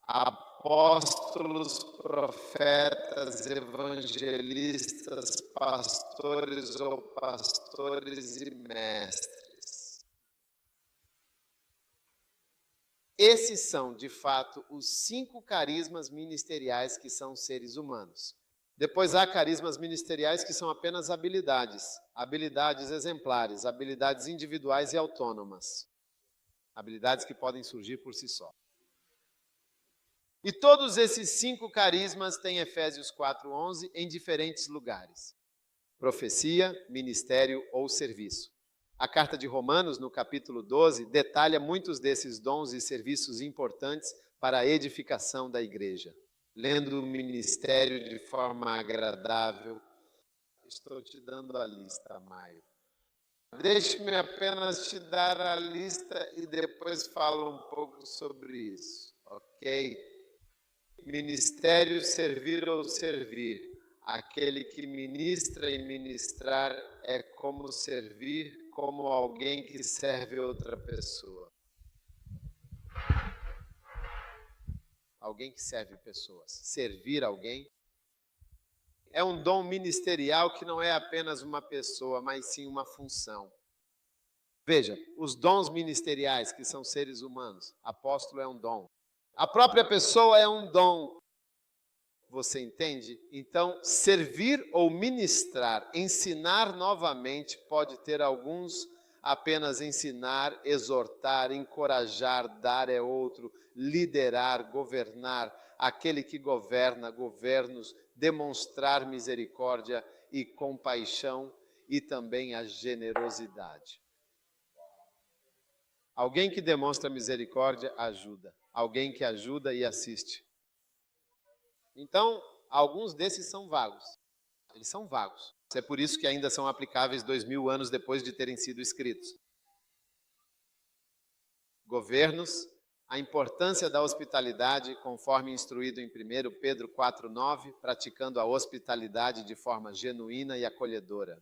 apóstolos, profetas, evangelistas, pastores ou pastores e mestres. Esses são, de fato, os 5 carismas ministeriais que são seres humanos. Depois há carismas ministeriais que são apenas habilidades exemplares, habilidades individuais e autônomas. Habilidades que podem surgir por si só. E todos esses 5 carismas têm Efésios 4:11 em diferentes lugares. Profecia, ministério ou serviço. A carta de Romanos, no capítulo 12, detalha muitos desses dons e serviços importantes para a edificação da igreja. Lendo o ministério de forma agradável, estou te dando a lista, Maio. Deixe-me apenas te dar a lista e depois falo um pouco sobre isso, ok? Ministério, servir ou servir. Aquele que ministra e ministrar é como servir, como alguém que serve outra pessoa. Alguém que serve pessoas. Servir alguém é um dom ministerial que não é apenas uma pessoa, mas sim uma função. Veja, os dons ministeriais, que são seres humanos, apóstolo é um dom. A própria pessoa é um dom. Você entende? Então, servir ou ministrar, ensinar novamente, pode ter alguns apenas ensinar, exortar, encorajar, dar é outro, liderar, governar, aquele que governa, governos, demonstrar misericórdia e compaixão e também a generosidade. Alguém que demonstra misericórdia ajuda, alguém que ajuda e assiste. Então, alguns desses são vagos. Eles são vagos. É por isso que ainda são aplicáveis 2000 anos depois de terem sido escritos. Governos, a importância da hospitalidade, conforme instruído em 1 Pedro 4:9, praticando a hospitalidade de forma genuína e acolhedora.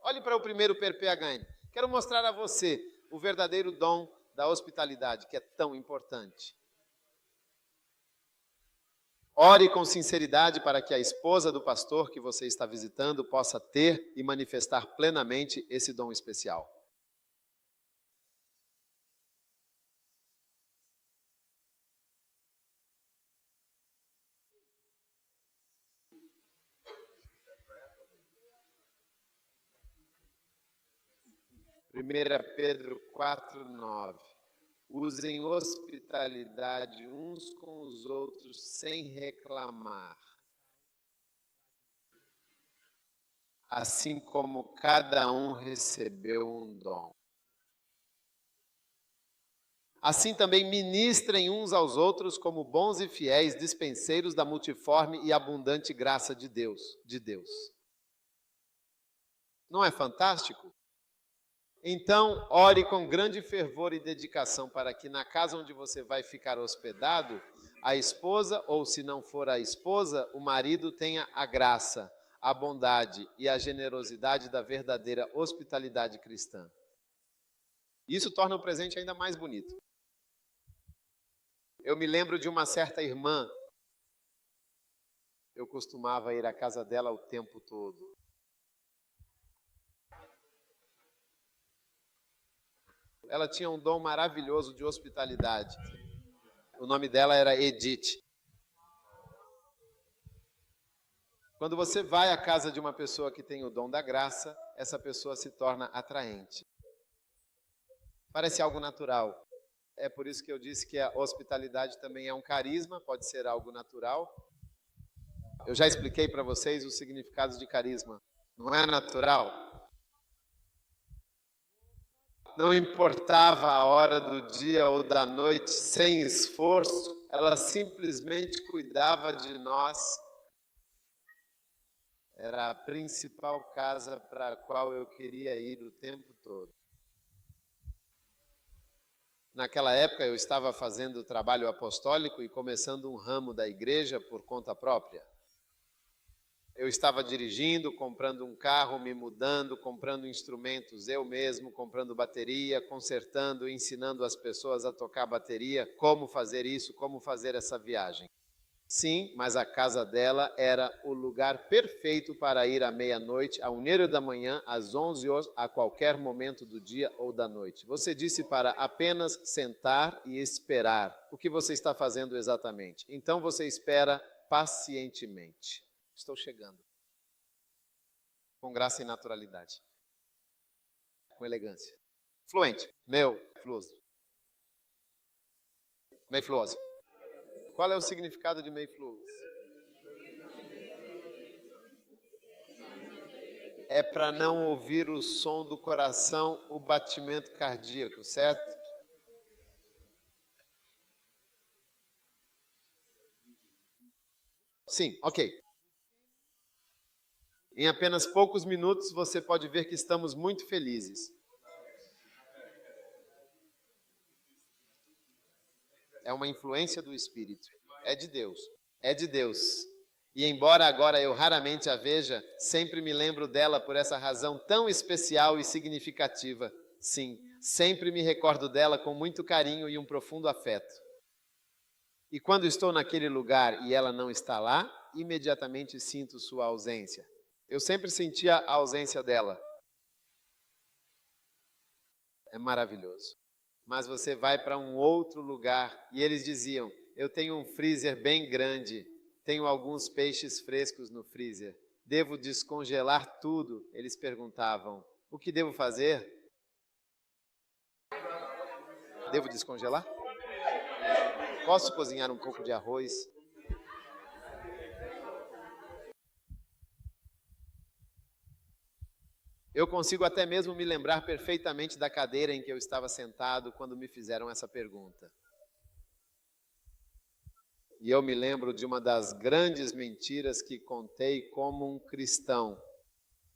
Olhe para o primeiro PPHN. Quero mostrar a você o verdadeiro dom da hospitalidade, que é tão importante. Ore com sinceridade para que a esposa do pastor que você está visitando possa ter e manifestar plenamente esse dom especial. Primeira Pedro 4:9. Usem hospitalidade uns com os outros sem reclamar. Assim como cada um recebeu um dom. Assim também ministrem uns aos outros como bons e fiéis dispenseiros da multiforme e abundante graça de Deus. Não é fantástico? Então, ore com grande fervor e dedicação para que na casa onde você vai ficar hospedado, a esposa, ou se não for a esposa, o marido tenha a graça, a bondade e a generosidade da verdadeira hospitalidade cristã. Isso torna o presente ainda mais bonito. Eu me lembro de uma certa irmã, eu costumava ir à casa dela o tempo todo. Ela tinha um dom maravilhoso de hospitalidade. O nome dela era Edith. Quando você vai à casa de uma pessoa que tem o dom da graça, essa pessoa se torna atraente. Parece algo natural. É por isso que eu disse que a hospitalidade também é um carisma, pode ser algo natural. Eu já expliquei para vocês os significados de carisma. Não é natural? Não importava a hora do dia ou da noite, sem esforço, ela simplesmente cuidava de nós. Era a principal casa para a qual eu queria ir o tempo todo. Naquela época eu estava fazendo o trabalho apostólico e começando um ramo da igreja por conta própria. Eu estava dirigindo, comprando um carro, me mudando, comprando instrumentos eu mesmo, comprando bateria, consertando, ensinando as pessoas a tocar bateria, como fazer isso, como fazer essa viagem. Sim, mas a casa dela era o lugar perfeito para ir à meia-noite, à 1h da manhã, às 11 horas, a qualquer momento do dia ou da noite. Você disse para apenas sentar e esperar. O que você está fazendo exatamente? Então você espera pacientemente. Estou chegando. Com graça e naturalidade. Com elegância. Fluente. Fluoso. Fluoso. Qual é o significado de fluoso? É para não ouvir o som do coração, o batimento cardíaco, certo? Sim, ok. Em apenas poucos minutos você pode ver que estamos muito felizes. É uma influência do Espírito. É de Deus. É de Deus. E embora agora eu raramente a veja, sempre me lembro dela por essa razão tão especial e significativa. Sim, sempre me recordo dela com muito carinho e um profundo afeto. E quando estou naquele lugar e ela não está lá, imediatamente sinto sua ausência. Eu sempre sentia a ausência dela. É maravilhoso. Mas você vai para um outro lugar e eles diziam, eu tenho um freezer bem grande, tenho alguns peixes frescos no freezer, devo descongelar tudo? Eles perguntavam, o que devo fazer? Devo descongelar? Posso cozinhar um pouco de arroz? Eu consigo até mesmo me lembrar perfeitamente da cadeira em que eu estava sentado quando me fizeram essa pergunta. E eu me lembro de uma das grandes mentiras que contei como um cristão.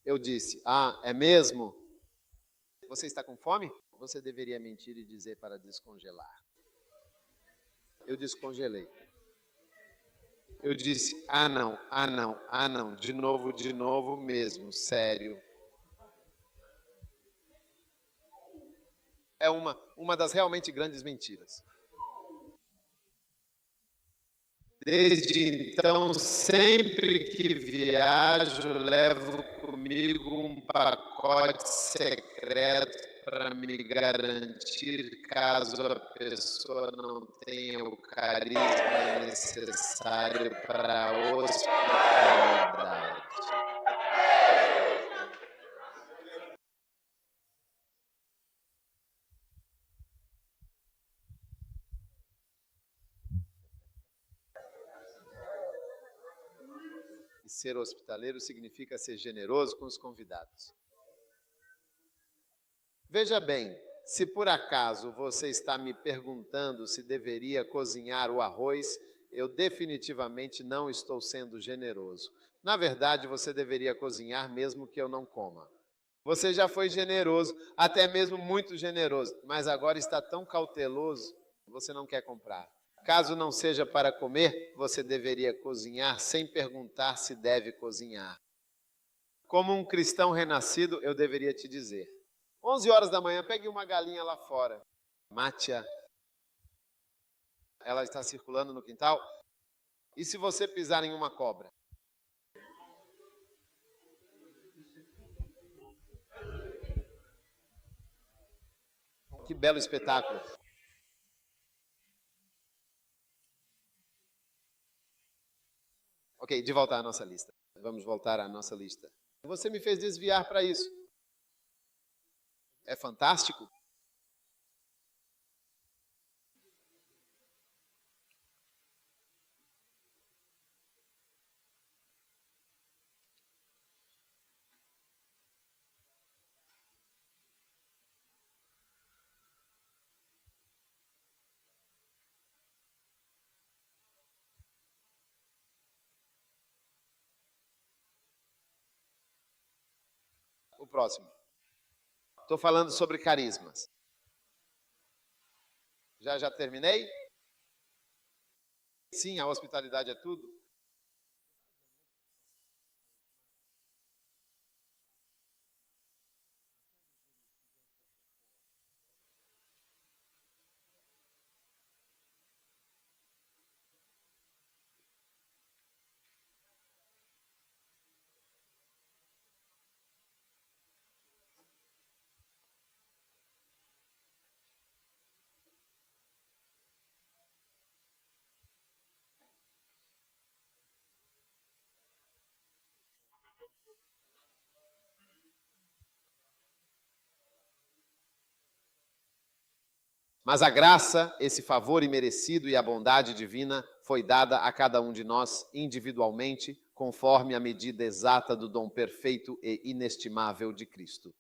Eu disse, é mesmo? Você está com fome? Você deveria mentir e dizer para descongelar. Eu descongelei. Eu disse, não, de novo mesmo, sério. É uma das realmente grandes mentiras. Desde então, sempre que viajo, levo comigo um pacote secreto para me garantir caso a pessoa não tenha o carisma necessário para a hospitalidade. E ser hospitaleiro significa ser generoso com os convidados. Veja bem, se por acaso você está me perguntando se deveria cozinhar o arroz, eu definitivamente não estou sendo generoso. Na verdade, você deveria cozinhar mesmo que eu não coma. Você já foi generoso, até mesmo muito generoso, mas agora está tão cauteloso, você não quer comprar. Caso não seja para comer, você deveria cozinhar sem perguntar se deve cozinhar. Como um cristão renascido, eu deveria te dizer, 11 horas da manhã, pegue uma galinha lá fora. Mate-a. Ela está circulando no quintal. E se você pisar em uma cobra? Que belo espetáculo. Ok, de volta à nossa lista. Vamos voltar à nossa lista. Você me fez desviar para isso. É fantástico? o próximo. Estou falando sobre carismas. Já terminei? Sim, a hospitalidade é tudo. Mas a graça, esse favor imerecido e a bondade divina foi dada a cada um de nós individualmente, conforme a medida exata do dom perfeito e inestimável de Cristo.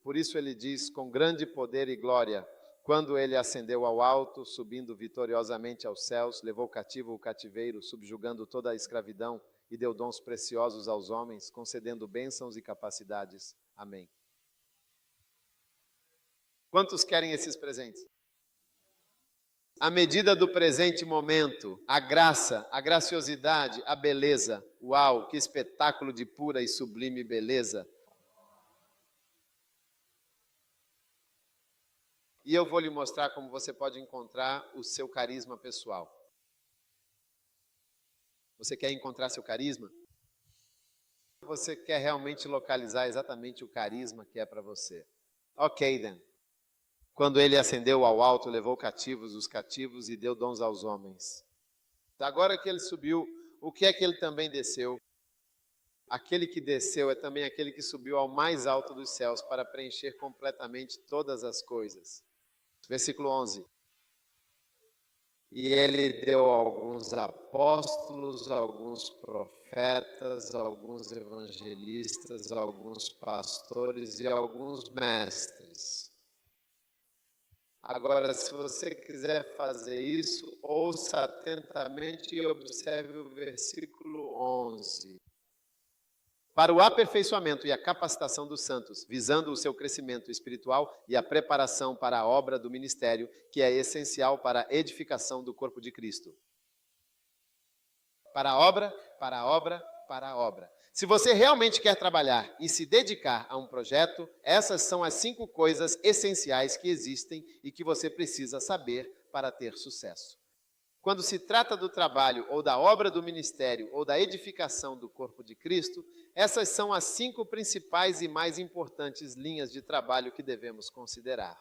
Por isso ele diz, com grande poder e glória, quando ele ascendeu ao alto, subindo vitoriosamente aos céus, levou cativo o cativeiro, subjugando toda a escravidão e deu dons preciosos aos homens, concedendo bênçãos e capacidades. Amém. Quantos querem esses presentes? A medida do presente momento, a graça, a graciosidade, a beleza. Uau, que espetáculo de pura e sublime beleza. E eu vou lhe mostrar como você pode encontrar o seu carisma pessoal. Você quer encontrar seu carisma? Você quer realmente localizar exatamente o carisma que é para você. Ok, then. Quando ele ascendeu ao alto, levou cativos os cativos e deu dons aos homens. Agora que ele subiu, o que é que ele também desceu? Aquele que desceu é também aquele que subiu ao mais alto dos céus para preencher completamente todas as coisas. Versículo 11. E ele deu alguns apóstolos, alguns profetas, alguns evangelistas, alguns pastores e alguns mestres. Agora, se você quiser fazer isso, ouça atentamente e observe o versículo 11. Para o aperfeiçoamento e a capacitação dos santos, visando o seu crescimento espiritual e a preparação para a obra do ministério, que é essencial para a edificação do corpo de Cristo. Para a obra, para a obra, para a obra. Se você realmente quer trabalhar e se dedicar a um projeto, essas são as 5 coisas essenciais que existem e que você precisa saber para ter sucesso. Quando se trata do trabalho ou da obra do ministério ou da edificação do corpo de Cristo, essas são as 5 principais e mais importantes linhas de trabalho que devemos considerar.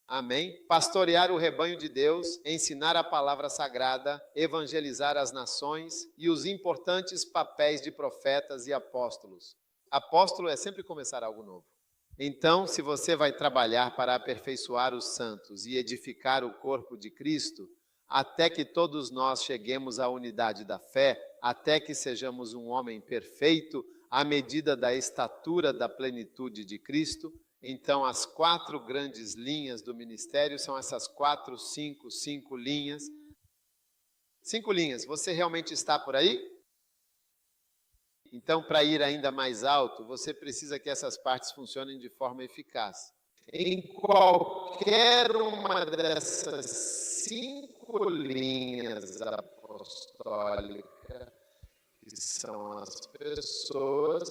Amém? Pastorear o rebanho de Deus, ensinar a palavra sagrada, evangelizar as nações e os importantes papéis de profetas e apóstolos. Apóstolo é sempre começar algo novo. Então, se você vai trabalhar para aperfeiçoar os santos e edificar o corpo de Cristo, até que todos nós cheguemos à unidade da fé, até que sejamos um homem perfeito, à medida da estatura da plenitude de Cristo, então as 4 grandes linhas do ministério são essas 5 linhas. 5 linhas, você realmente está por aí? Então, para ir ainda mais alto, você precisa que essas partes funcionem de forma eficaz. Em qualquer uma dessas 5 linhas apostólicas, que são as pessoas,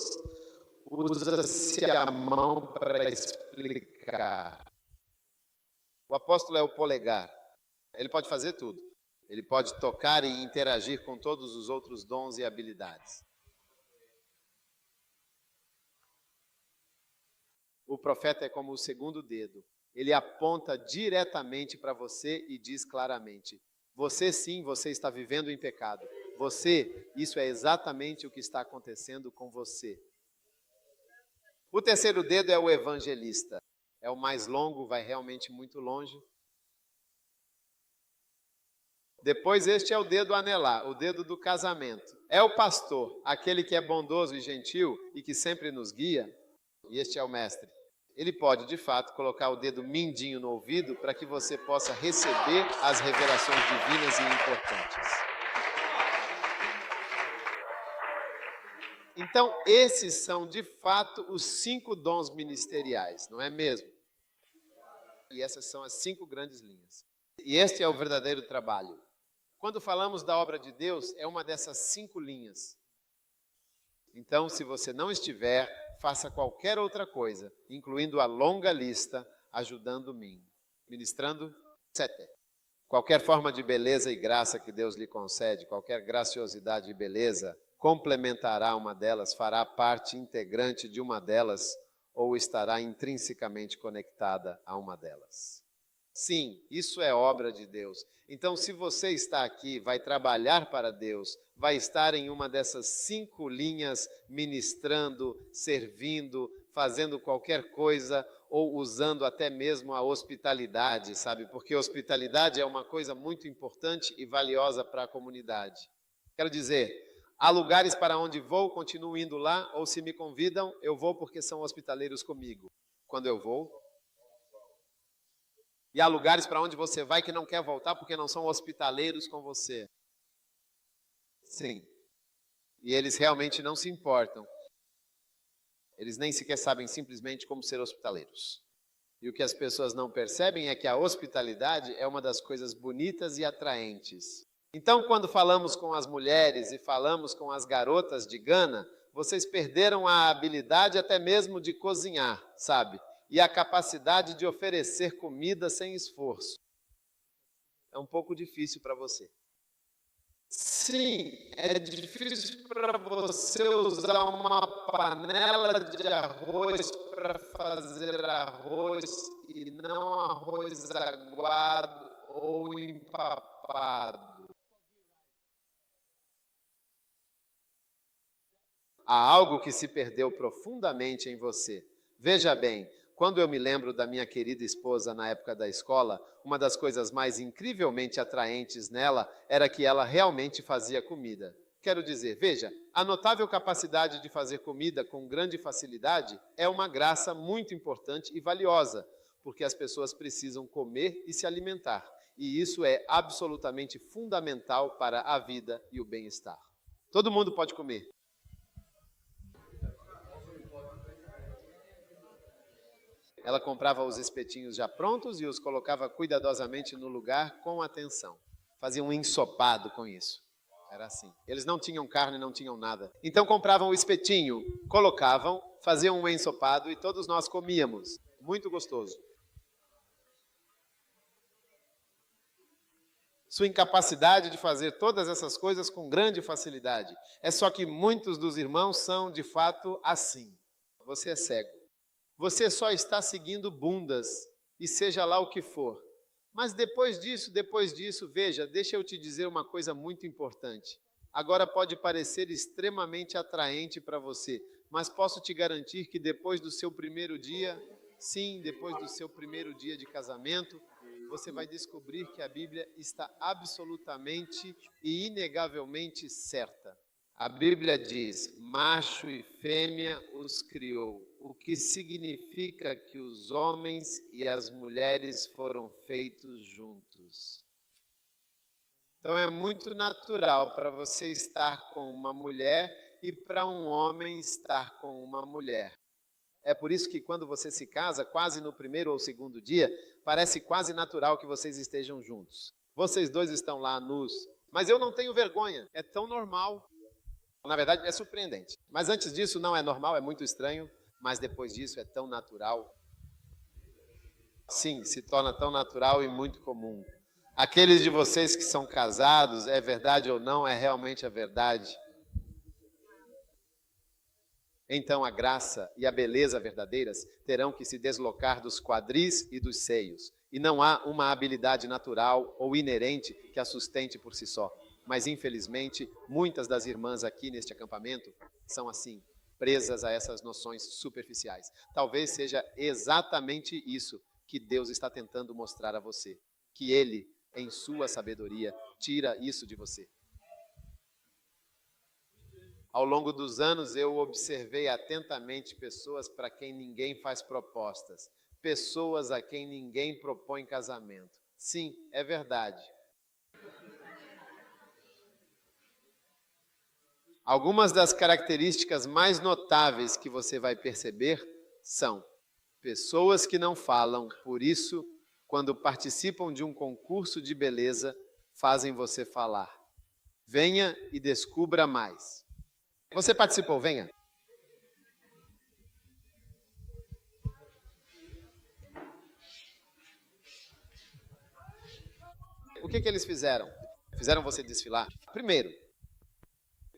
usa-se a mão para explicar. O apóstolo é o polegar. Ele pode fazer tudo. Ele pode tocar e interagir com todos os outros dons e habilidades. O profeta é como o segundo dedo. Ele aponta diretamente para você e diz claramente: você sim, você está vivendo em pecado. Você, isso é exatamente o que está acontecendo com você. O terceiro dedo é o evangelista. É o mais longo, vai realmente muito longe. Depois este é o dedo anelar, o dedo do casamento. É o pastor, aquele que é bondoso e gentil e que sempre nos guia. E este é o mestre. Ele pode, de fato, colocar o dedo mindinho no ouvido para que você possa receber as revelações divinas e importantes. Então, esses são, de fato, os 5 dons ministeriais, não é mesmo? E essas são as 5 grandes linhas. E este é o verdadeiro trabalho. Quando falamos da obra de Deus, é uma dessas 5 linhas. Então, se você não estiver, faça qualquer outra coisa, incluindo a longa lista, ajudando-me, ministrando, etc. Qualquer forma de beleza e graça que Deus lhe concede, qualquer graciosidade e beleza, complementará uma delas, fará parte integrante de uma delas, ou estará intrinsecamente conectada a uma delas. Sim, isso é obra de Deus. Então, se você está aqui, vai trabalhar para Deus, vai estar em uma dessas 5 linhas, ministrando, servindo, fazendo qualquer coisa, ou usando até mesmo a hospitalidade, sabe? Porque hospitalidade é uma coisa muito importante e valiosa para a comunidade. Quero dizer, há lugares para onde vou, continuo indo lá, ou se me convidam, eu vou porque são hospitaleiros comigo. Quando eu vou. E há lugares para onde você vai que não quer voltar porque não são hospitaleiros com você. Sim. E eles realmente não se importam. Eles nem sequer sabem simplesmente como ser hospitaleiros. E o que as pessoas não percebem é que a hospitalidade é uma das coisas bonitas e atraentes. Então, quando falamos com as mulheres e falamos com as garotas de Gana, vocês perderam a habilidade até mesmo de cozinhar, sabe? E a capacidade de oferecer comida sem esforço. É um pouco difícil para você. Sim, é difícil para você usar uma panela de arroz para fazer arroz e não arroz aguado ou empapado. Há algo que se perdeu profundamente em você. Veja bem, quando eu me lembro da minha querida esposa na época da escola, uma das coisas mais incrivelmente atraentes nela era que ela realmente fazia comida. Quero dizer, veja, a notável capacidade de fazer comida com grande facilidade é uma graça muito importante e valiosa, porque as pessoas precisam comer e se alimentar. E isso é absolutamente fundamental para a vida e o bem-estar. Todo mundo pode comer. Ela comprava os espetinhos já prontos e os colocava cuidadosamente no lugar com atenção. Fazia um ensopado com isso. Era assim. Eles não tinham carne, não tinham nada. Então compravam o espetinho, colocavam, faziam um ensopado e todos nós comíamos. Muito gostoso. Sua incapacidade de fazer todas essas coisas com grande facilidade. É só que muitos dos irmãos são, de fato, assim. Você é cego. Você só está seguindo bundas, e seja lá o que for. Mas depois disso, veja, deixa eu te dizer uma coisa muito importante. Agora pode parecer extremamente atraente para você, mas posso te garantir que depois do seu primeiro dia, sim, depois do seu primeiro dia de casamento, você vai descobrir que a Bíblia está absolutamente e inegavelmente certa. A Bíblia diz, macho e fêmea os criou, o que significa que os homens e as mulheres foram feitos juntos. Então é muito natural para você estar com uma mulher e para um homem estar com uma mulher. É por isso que quando você se casa, quase no primeiro ou segundo dia, parece quase natural que vocês estejam juntos. Vocês dois estão lá nus, mas eu não tenho vergonha, é tão normal. Na verdade, é surpreendente. Mas antes disso não é normal, é muito estranho, mas depois disso é tão natural. Sim, se torna tão natural e muito comum. Aqueles de vocês que são casados, é verdade ou não, é realmente a verdade. Então a graça e a beleza verdadeiras terão que se deslocar dos quadris e dos seios. E não há uma habilidade natural ou inerente que a sustente por si só. Mas, infelizmente, muitas das irmãs aqui neste acampamento são assim, presas a essas noções superficiais. Talvez seja exatamente isso que Deus está tentando mostrar a você. Que Ele, em sua sabedoria, tira isso de você. Ao longo dos anos, eu observei atentamente pessoas para quem ninguém faz propostas. Pessoas a quem ninguém propõe casamento. Sim, é verdade. Algumas das características mais notáveis que você vai perceber são pessoas que não falam, por isso, quando participam de um concurso de beleza, fazem você falar. Venha e descubra mais. Você participou, venha. O que eles fizeram? Fizeram você desfilar? Primeiro,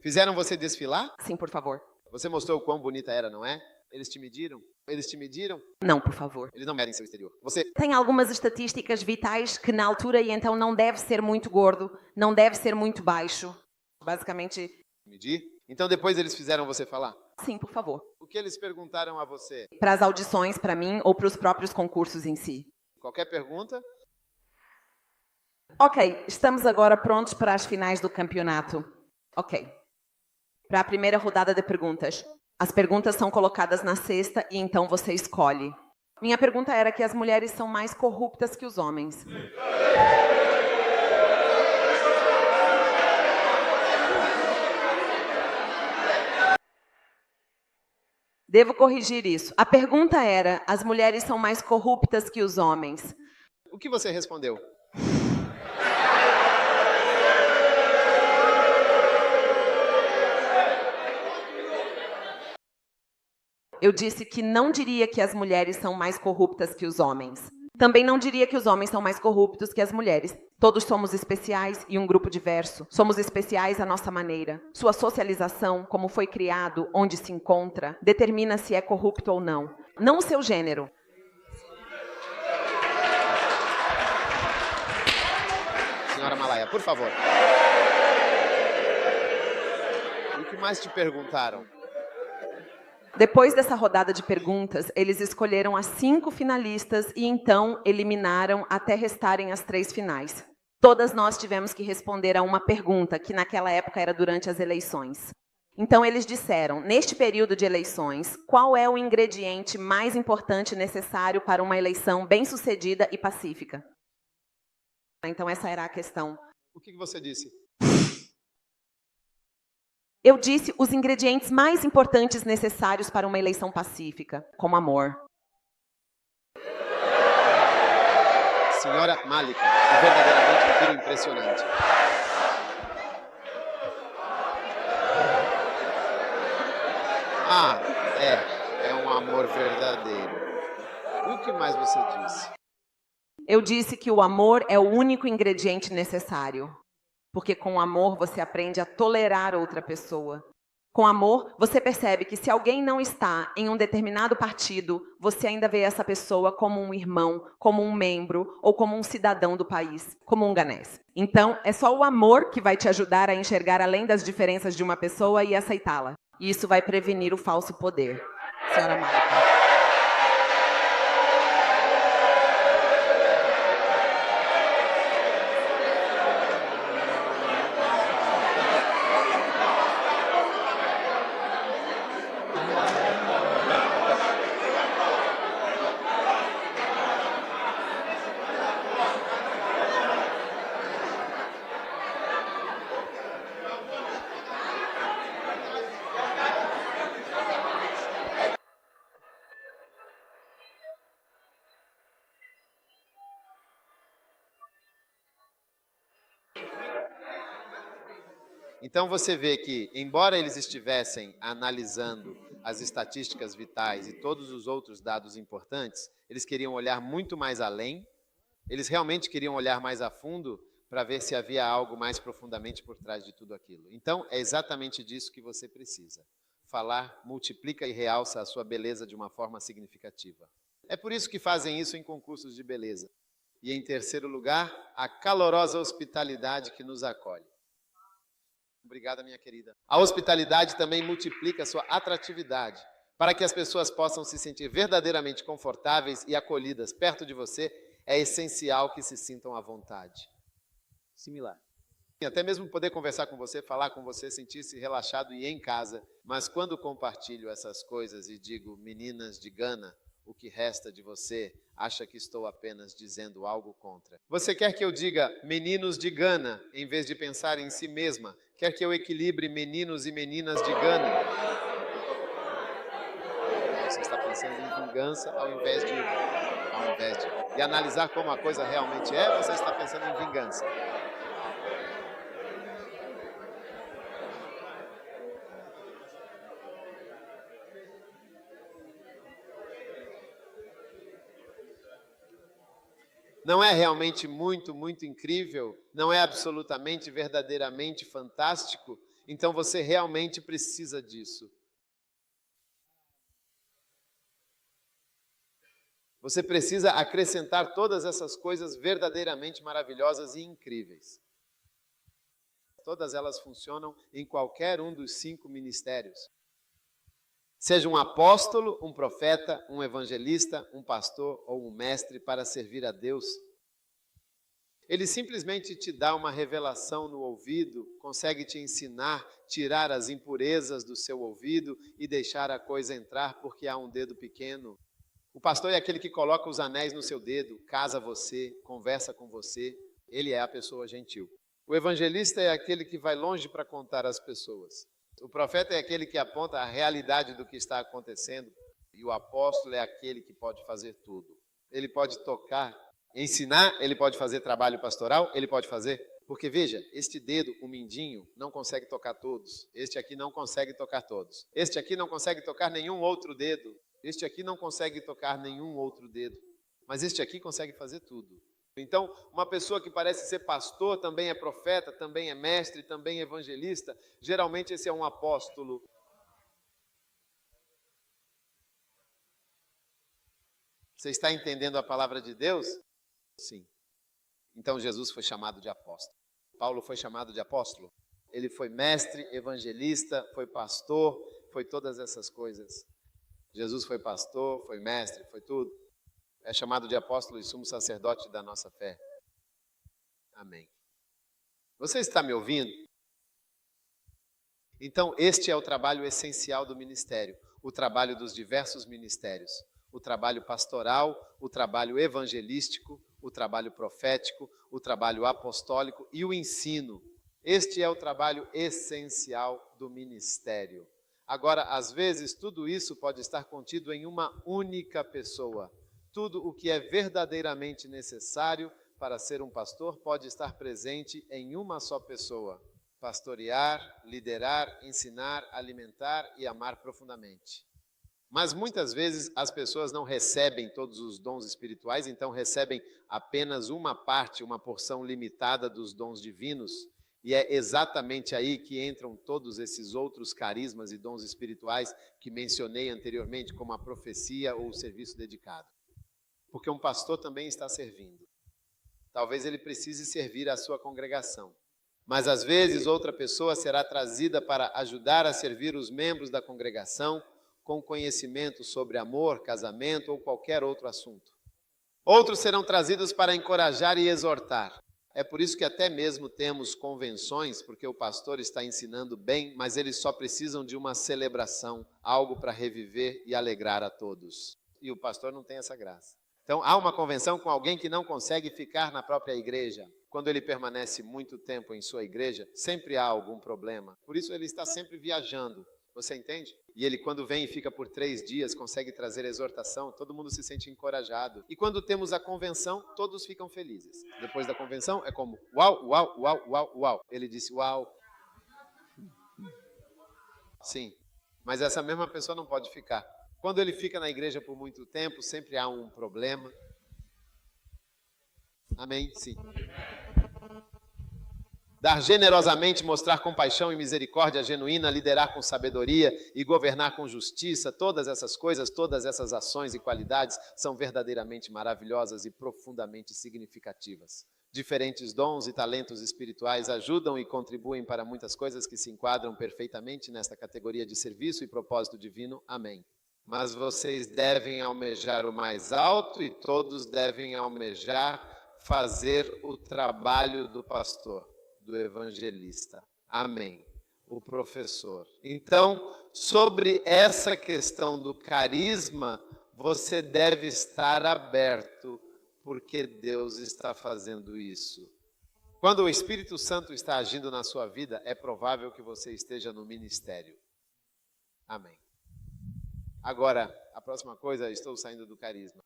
fizeram você desfilar? Sim, por favor. Você mostrou o quão bonita era, não é? Eles te mediram? Eles te mediram? Não, por favor. Eles não medem seu exterior. Você Tem algumas estatísticas vitais que na altura e então não deve ser muito gordo, não deve ser muito baixo. Basicamente, medir? Então depois eles fizeram você falar? sim, por favor. O que eles perguntaram a você? Para as audições, para mim, ou para os próprios concursos em si. Qualquer pergunta? Ok, estamos agora prontos para as finais do campeonato. Ok. Para a primeira rodada de perguntas. As perguntas são colocadas na cesta e então você escolhe. Minha pergunta era que as mulheres são mais corruptas que os homens. Devo corrigir isso. A pergunta era: as mulheres são mais corruptas que os homens? O que você respondeu? Eu disse que não diria que as mulheres são mais corruptas que os homens. Também não diria que os homens são mais corruptos que as mulheres. Todos somos especiais e um grupo diverso. Somos especiais à nossa maneira. Sua socialização, como foi criado, onde se encontra, determina se é corrupto ou não. Não o seu gênero. Senhora Malaya, por favor. E o que mais te perguntaram? Depois dessa rodada de perguntas, eles escolheram as 5 finalistas e então eliminaram até restarem as 3 finais. Todas nós tivemos que responder a uma pergunta, que naquela época era durante as eleições. Então eles disseram, neste período de eleições, qual é o ingrediente mais importante necessário para uma eleição bem-sucedida e pacífica? Então essa era a questão. O que você disse? Eu disse os ingredientes mais importantes necessários para uma eleição pacífica, como amor. Senhora Malika, verdadeiramente um tiro impressionante. Ah, é um amor verdadeiro. E o que mais você disse? Eu disse que o amor é o único ingrediente necessário. Porque com o amor você aprende a tolerar outra pessoa. Com amor, você percebe que se alguém não está em um determinado partido, você ainda vê essa pessoa como um irmão, como um membro ou como um cidadão do país, como um ganés. Então, é só o amor que vai te ajudar a enxergar além das diferenças de uma pessoa e aceitá-la. E isso vai prevenir o falso poder. Senhora Malika. Então você vê que, embora eles estivessem analisando as estatísticas vitais e todos os outros dados importantes, eles queriam olhar muito mais além, eles realmente queriam olhar mais a fundo para ver se havia algo mais profundamente por trás de tudo aquilo. Então, é exatamente disso que você precisa. Falar multiplica e realça a sua beleza de uma forma significativa. É por isso que fazem isso em concursos de beleza. E, em terceiro lugar, a calorosa hospitalidade que nos acolhe. Obrigada, minha querida. A hospitalidade também multiplica a sua atratividade, para que as pessoas possam se sentir verdadeiramente confortáveis e acolhidas perto de você. É essencial que se sintam à vontade. Similar. Até mesmo poder conversar com você, falar com você, sentir-se relaxado e em casa. Mas quando compartilho essas coisas e digo meninas de Gana o que resta de você acha que estou apenas dizendo algo contra. Você quer que eu diga meninos de Gana, em vez de pensar em si mesma? Quer que eu equilibre meninos e meninas de Gana? Você está pensando em vingança ao invés de analisar como a coisa realmente é, você está pensando em vingança. Não é realmente muito, muito incrível? Não é absolutamente, verdadeiramente fantástico? Então você realmente precisa disso. Você precisa acrescentar todas essas coisas verdadeiramente maravilhosas e incríveis. Todas elas funcionam em qualquer um dos 5 ministérios. Seja um apóstolo, um profeta, um evangelista, um pastor ou um mestre para servir a Deus. Ele simplesmente te dá uma revelação no ouvido, consegue te ensinar, tirar as impurezas do seu ouvido e deixar a coisa entrar porque há um dedo pequeno. O pastor é aquele que coloca os anéis no seu dedo, casa você, conversa com você. Ele é a pessoa gentil. O evangelista é aquele que vai longe para contar às pessoas. O profeta é aquele que aponta a realidade do que está acontecendo. E o apóstolo é aquele que pode fazer tudo. Ele pode tocar, ensinar, ele pode fazer trabalho pastoral, ele pode fazer. Porque veja, este dedo, o mindinho, não consegue tocar todos. Este aqui não consegue tocar todos. Este aqui não consegue tocar nenhum outro dedo. Este aqui não consegue tocar nenhum outro dedo. Mas este aqui consegue fazer tudo. Então, uma pessoa que parece ser pastor, também é profeta, também é mestre, também é evangelista, geralmente esse é um apóstolo. Você está entendendo a palavra de Deus? Sim. Então Jesus foi chamado de apóstolo. Paulo foi chamado de apóstolo. Ele foi mestre, evangelista, foi pastor, foi todas essas coisas. Jesus foi pastor, foi mestre, foi tudo. É chamado de apóstolo e sumo sacerdote da nossa fé. Amém. Você está me ouvindo? Então, este é o trabalho essencial do ministério, o trabalho dos diversos ministérios. O trabalho pastoral, o trabalho evangelístico, o trabalho profético, o trabalho apostólico e o ensino. Este é o trabalho essencial do ministério. Agora, às vezes, tudo isso pode estar contido em uma única pessoa. Tudo o que é verdadeiramente necessário para ser um pastor pode estar presente em uma só pessoa. Pastorear, liderar, ensinar, alimentar e amar profundamente. Mas muitas vezes as pessoas não recebem todos os dons espirituais, então recebem apenas uma parte, uma porção limitada dos dons divinos. E é exatamente aí que entram todos esses outros carismas e dons espirituais que mencionei anteriormente, como a profecia ou o serviço dedicado. Porque um pastor também está servindo. Talvez ele precise servir a sua congregação. Mas às vezes outra pessoa será trazida para ajudar a servir os membros da congregação com conhecimento sobre amor, casamento ou qualquer outro assunto. Outros serão trazidos para encorajar e exortar. É por isso que até mesmo temos convenções, porque o pastor está ensinando bem, mas eles só precisam de uma celebração, algo para reviver e alegrar a todos. E o pastor não tem essa graça. Então, há uma convenção com alguém que não consegue ficar na própria igreja. Quando ele permanece muito tempo em sua igreja, sempre há algum problema. Por isso ele está sempre viajando. Você entende? E ele, quando vem e fica por 3 dias, consegue trazer exortação, todo mundo se sente encorajado. E quando temos a convenção, todos ficam felizes. Depois da convenção, é como, uau, uau, uau, uau, uau. Ele disse, uau. Sim, mas essa mesma pessoa não pode ficar. Quando ele fica na igreja por muito tempo, sempre há um problema. Amém? Sim. Dar generosamente, mostrar compaixão e misericórdia genuína, liderar com sabedoria e governar com justiça, todas essas coisas, todas essas ações e qualidades são verdadeiramente maravilhosas e profundamente significativas. Diferentes dons e talentos espirituais ajudam e contribuem para muitas coisas que se enquadram perfeitamente nesta categoria de serviço e propósito divino. Amém. Mas vocês devem almejar o mais alto e todos devem almejar fazer o trabalho do pastor, do evangelista. Amém. O professor. Então, sobre essa questão do carisma, Você deve estar aberto, porque Deus está fazendo isso. Quando o Espírito Santo está agindo na sua vida, é provável que você esteja no ministério. Amém. Agora, a próxima coisa, estou saindo do carisma.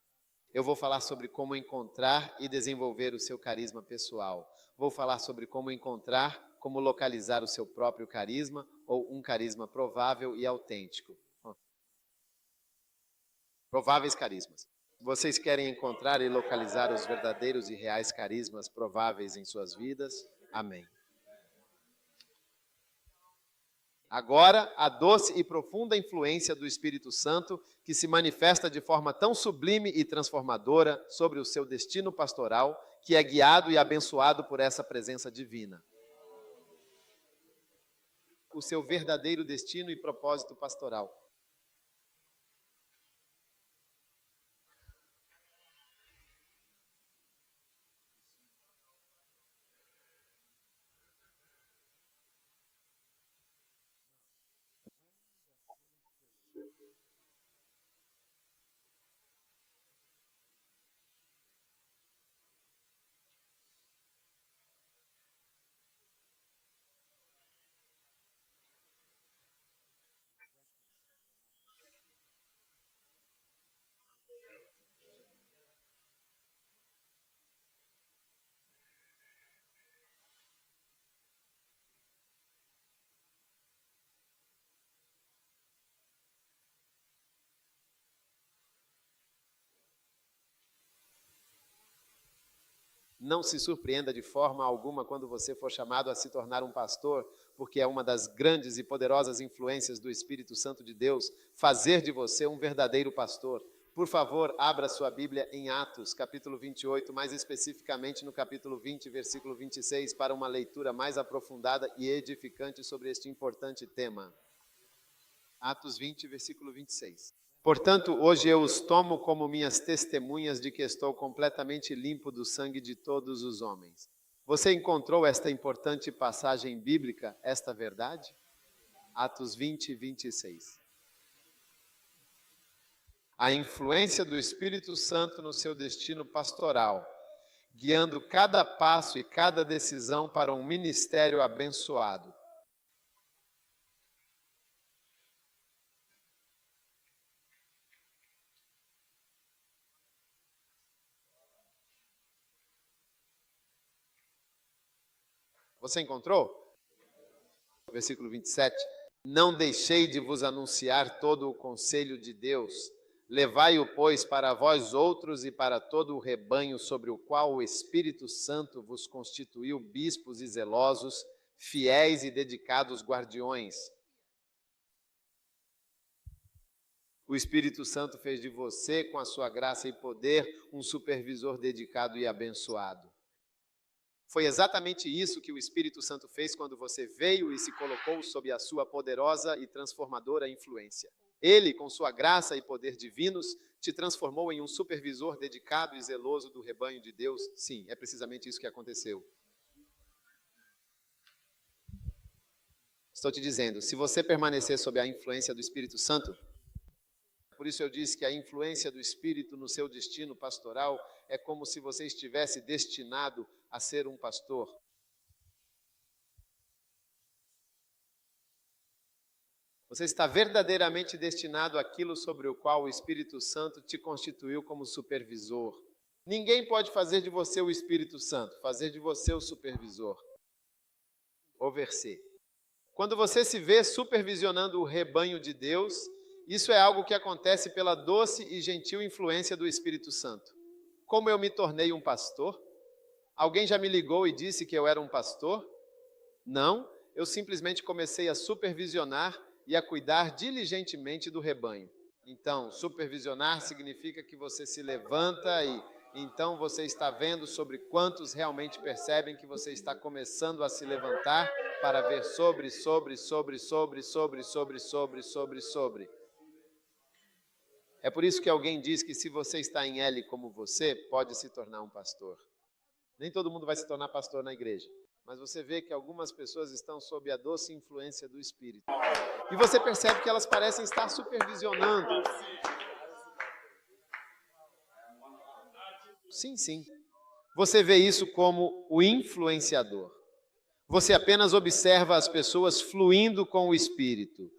Eu vou falar sobre como encontrar e desenvolver o seu carisma pessoal. Vou falar sobre como encontrar, como localizar o seu próprio carisma ou um carisma provável e autêntico. Prováveis carismas. Vocês querem encontrar e localizar os verdadeiros e reais carismas prováveis em suas vidas? Amém. Agora, a doce e profunda influência do Espírito Santo, que se manifesta de forma tão sublime e transformadora sobre o seu destino pastoral, que é guiado e abençoado por essa presença divina. O seu verdadeiro destino e propósito pastoral. Não se surpreenda de forma alguma quando você for chamado a se tornar um pastor, porque é uma das grandes e poderosas influências do Espírito Santo de Deus fazer de você um verdadeiro pastor. Por favor, abra sua Bíblia em Atos, capítulo 28, mais especificamente no capítulo 20, versículo 26, para uma leitura mais aprofundada e edificante sobre este importante tema. Atos 20, versículo 26. Portanto, hoje eu os tomo como minhas testemunhas de que estou completamente limpo do sangue de todos os homens. Você encontrou esta importante passagem bíblica, esta verdade? Atos 20, 26. A influência do Espírito Santo no seu destino pastoral, guiando cada passo e cada decisão para um ministério abençoado. Você encontrou? Versículo 27. Não deixei de vos anunciar todo o conselho de Deus. Levai-o, pois, para vós outros e para todo o rebanho sobre o qual o Espírito Santo vos constituiu bispos e zelosos, fiéis e dedicados guardiões. O Espírito Santo fez de você, com a sua graça e poder, um supervisor dedicado e abençoado. Foi exatamente isso que o Espírito Santo fez quando você veio e se colocou sob a sua poderosa e transformadora influência. Ele, com sua graça e poder divinos, te transformou em um supervisor dedicado e zeloso do rebanho de Deus. Sim, é precisamente isso que aconteceu. Estou te dizendo, se você permanecer sob a influência do Espírito Santo, por isso eu disse que a influência do Espírito no seu destino pastoral é como se você estivesse destinado a ser um pastor. Você está verdadeiramente destinado àquilo sobre o qual o Espírito Santo te constituiu como supervisor. Ninguém pode fazer de você o Espírito Santo, fazer de você o supervisor. Overseer. Quando você se vê supervisionando o rebanho de Deus, isso é algo que acontece pela doce e gentil influência do Espírito Santo. Como eu me tornei um pastor? Alguém já me ligou e disse que eu era um pastor? Não, eu simplesmente comecei a supervisionar e a cuidar diligentemente do rebanho. Então, supervisionar significa que você se levanta e então você está vendo sobre quantos realmente percebem que você está começando a se levantar para ver sobre. É por isso que alguém diz que se você está em L como você, pode se tornar um pastor. Nem todo mundo vai se tornar pastor na igreja, mas você vê que algumas pessoas estão sob a doce influência do Espírito. E você percebe que elas parecem estar supervisionando. Sim, sim. Você vê isso como o influenciador. Você apenas observa as pessoas fluindo com o Espírito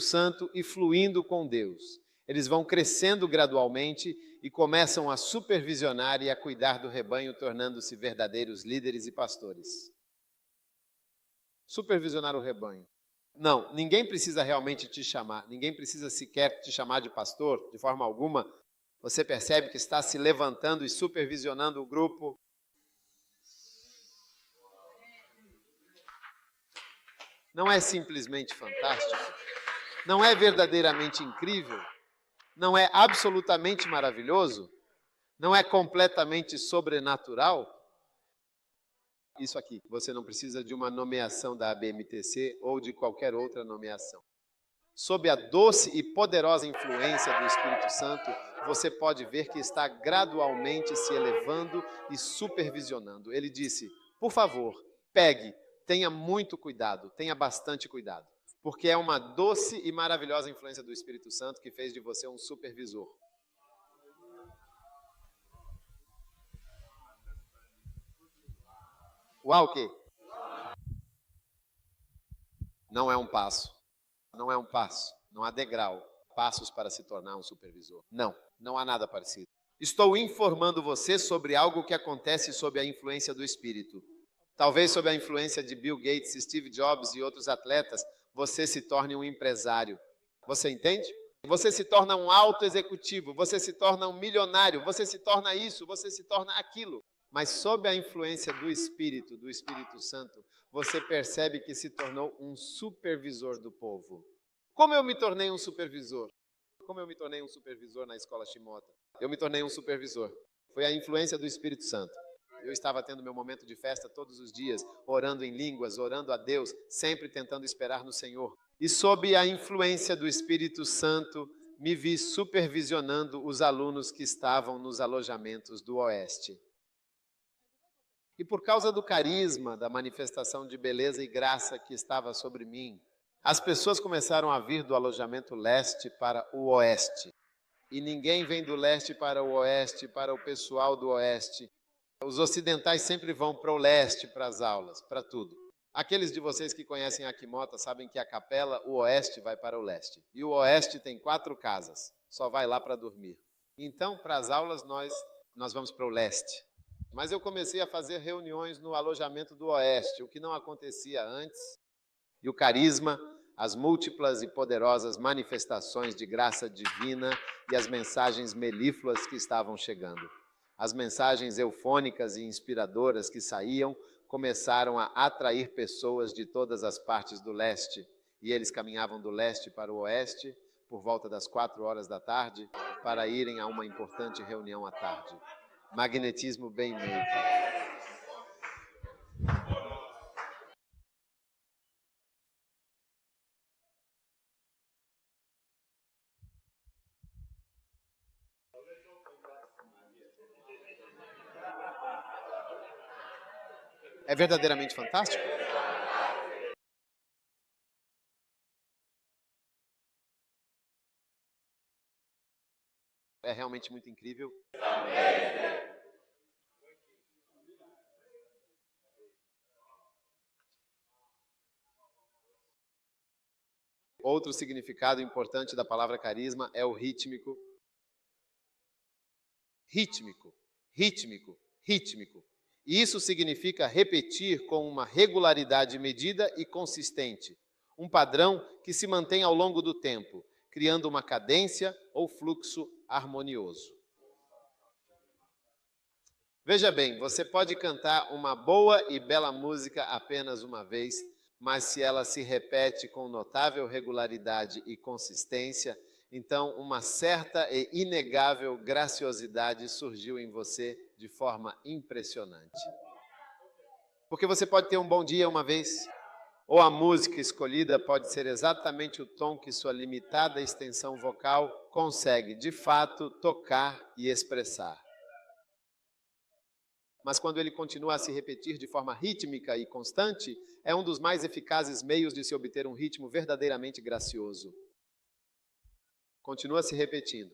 Santo e fluindo com Deus. Eles vão crescendo gradualmente e começam a supervisionar e a cuidar do rebanho, tornando-se verdadeiros líderes e pastores. Supervisionar o rebanho. Não, ninguém precisa realmente te chamar, ninguém precisa sequer te chamar de pastor, de forma alguma. Você percebe que está se levantando e supervisionando o grupo. Não é simplesmente fantástico? Não é verdadeiramente incrível? Não é absolutamente maravilhoso? Não é completamente sobrenatural? Isso aqui, você não precisa de uma nomeação da ABMTC ou de qualquer outra nomeação. Sob a doce e poderosa influência do Espírito Santo, você pode ver que está gradualmente se elevando e supervisionando. Ele disse, por favor, pegue, tenha muito cuidado, tenha bastante cuidado, porque é uma doce e maravilhosa influência do Espírito Santo que fez de você um supervisor. Uau, o quê? Não é um passo. Não é um passo. Não há degrau. Passos para se tornar um supervisor. Não há nada parecido. Estou informando você sobre algo que acontece sob a influência do Espírito. Talvez sob a influência de Bill Gates, Steve Jobs e outros atletas, você se torne um empresário. Você entende? Você se torna um alto executivo, você se torna um milionário, você se torna isso, você se torna aquilo. Mas sob a influência do Espírito Santo, você percebe que se tornou um supervisor do povo. Como eu me tornei um supervisor? Como eu me tornei um supervisor na escola Shimota? Eu me tornei um supervisor. Foi a influência do Espírito Santo. Eu estava tendo meu momento de festa todos os dias, orando em línguas, orando a Deus, sempre tentando esperar no Senhor. E sob a influência do Espírito Santo, me vi supervisionando os alunos que estavam nos alojamentos do Oeste. E por causa do carisma, da manifestação de beleza e graça que estava sobre mim, as pessoas começaram a vir do alojamento leste para o oeste. E ninguém vem do leste para o oeste, para o pessoal do oeste. Os ocidentais sempre vão para o leste, para as aulas, para tudo. Aqueles de vocês que conhecem a Quimota sabem que a capela, o oeste, vai para o leste. E o oeste tem 4 casas, só vai lá para dormir. Então, para as aulas, nós vamos para o leste. Mas eu comecei a fazer reuniões no alojamento do oeste, o que não acontecia antes. E o carisma, as múltiplas e poderosas manifestações de graça divina e as mensagens melífluas que estavam chegando. As mensagens eufônicas e inspiradoras que saíam começaram a atrair pessoas de todas as partes do leste. E eles caminhavam do leste para o oeste, por volta das 4 horas da tarde, para irem a uma importante reunião à tarde. Magnetismo bem meio. É verdadeiramente fantástico? É realmente muito incrível. Outro significado importante da palavra carisma é o rítmico. Rítmico, rítmico, rítmico. E isso significa repetir com uma regularidade medida e consistente. Um padrão que se mantém ao longo do tempo, criando uma cadência ou fluxo harmonioso. Veja bem, você pode cantar uma boa e bela música apenas uma vez, mas se ela se repete com notável regularidade e consistência, então uma certa e inegável graciosidade surgiu em você de forma impressionante. Porque você pode ter um bom dia uma vez, ou a música escolhida pode ser exatamente o tom que sua limitada extensão vocal consegue, de fato, tocar e expressar. Mas quando ele continua a se repetir de forma rítmica e constante, é um dos mais eficazes meios de se obter um ritmo verdadeiramente gracioso. Continua se repetindo.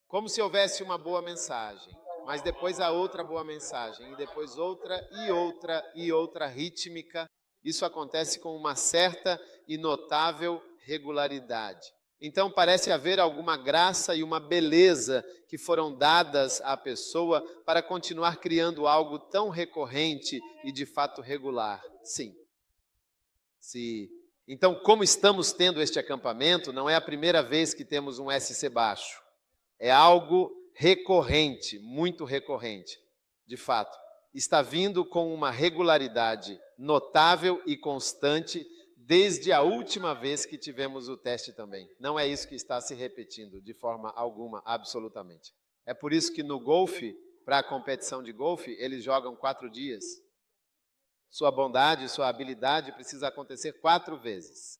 Como se houvesse uma boa mensagem, mas depois a outra boa mensagem, e depois outra e outra e outra rítmica. Isso acontece com uma certa e notável regularidade. Então parece haver alguma graça e uma beleza que foram dadas à pessoa para continuar criando algo tão recorrente e de fato regular. Sim. Então, como estamos tendo este acampamento, não é a primeira vez que temos um SC baixo. É algo recorrente, muito recorrente. De fato, está vindo com uma regularidade notável e constante desde a última vez que tivemos o teste também. Não é isso que está se repetindo de forma alguma, absolutamente. É por isso que no golfe, para a competição de golfe, eles jogam 4 dias. Sua bondade, sua habilidade precisa acontecer 4 vezes.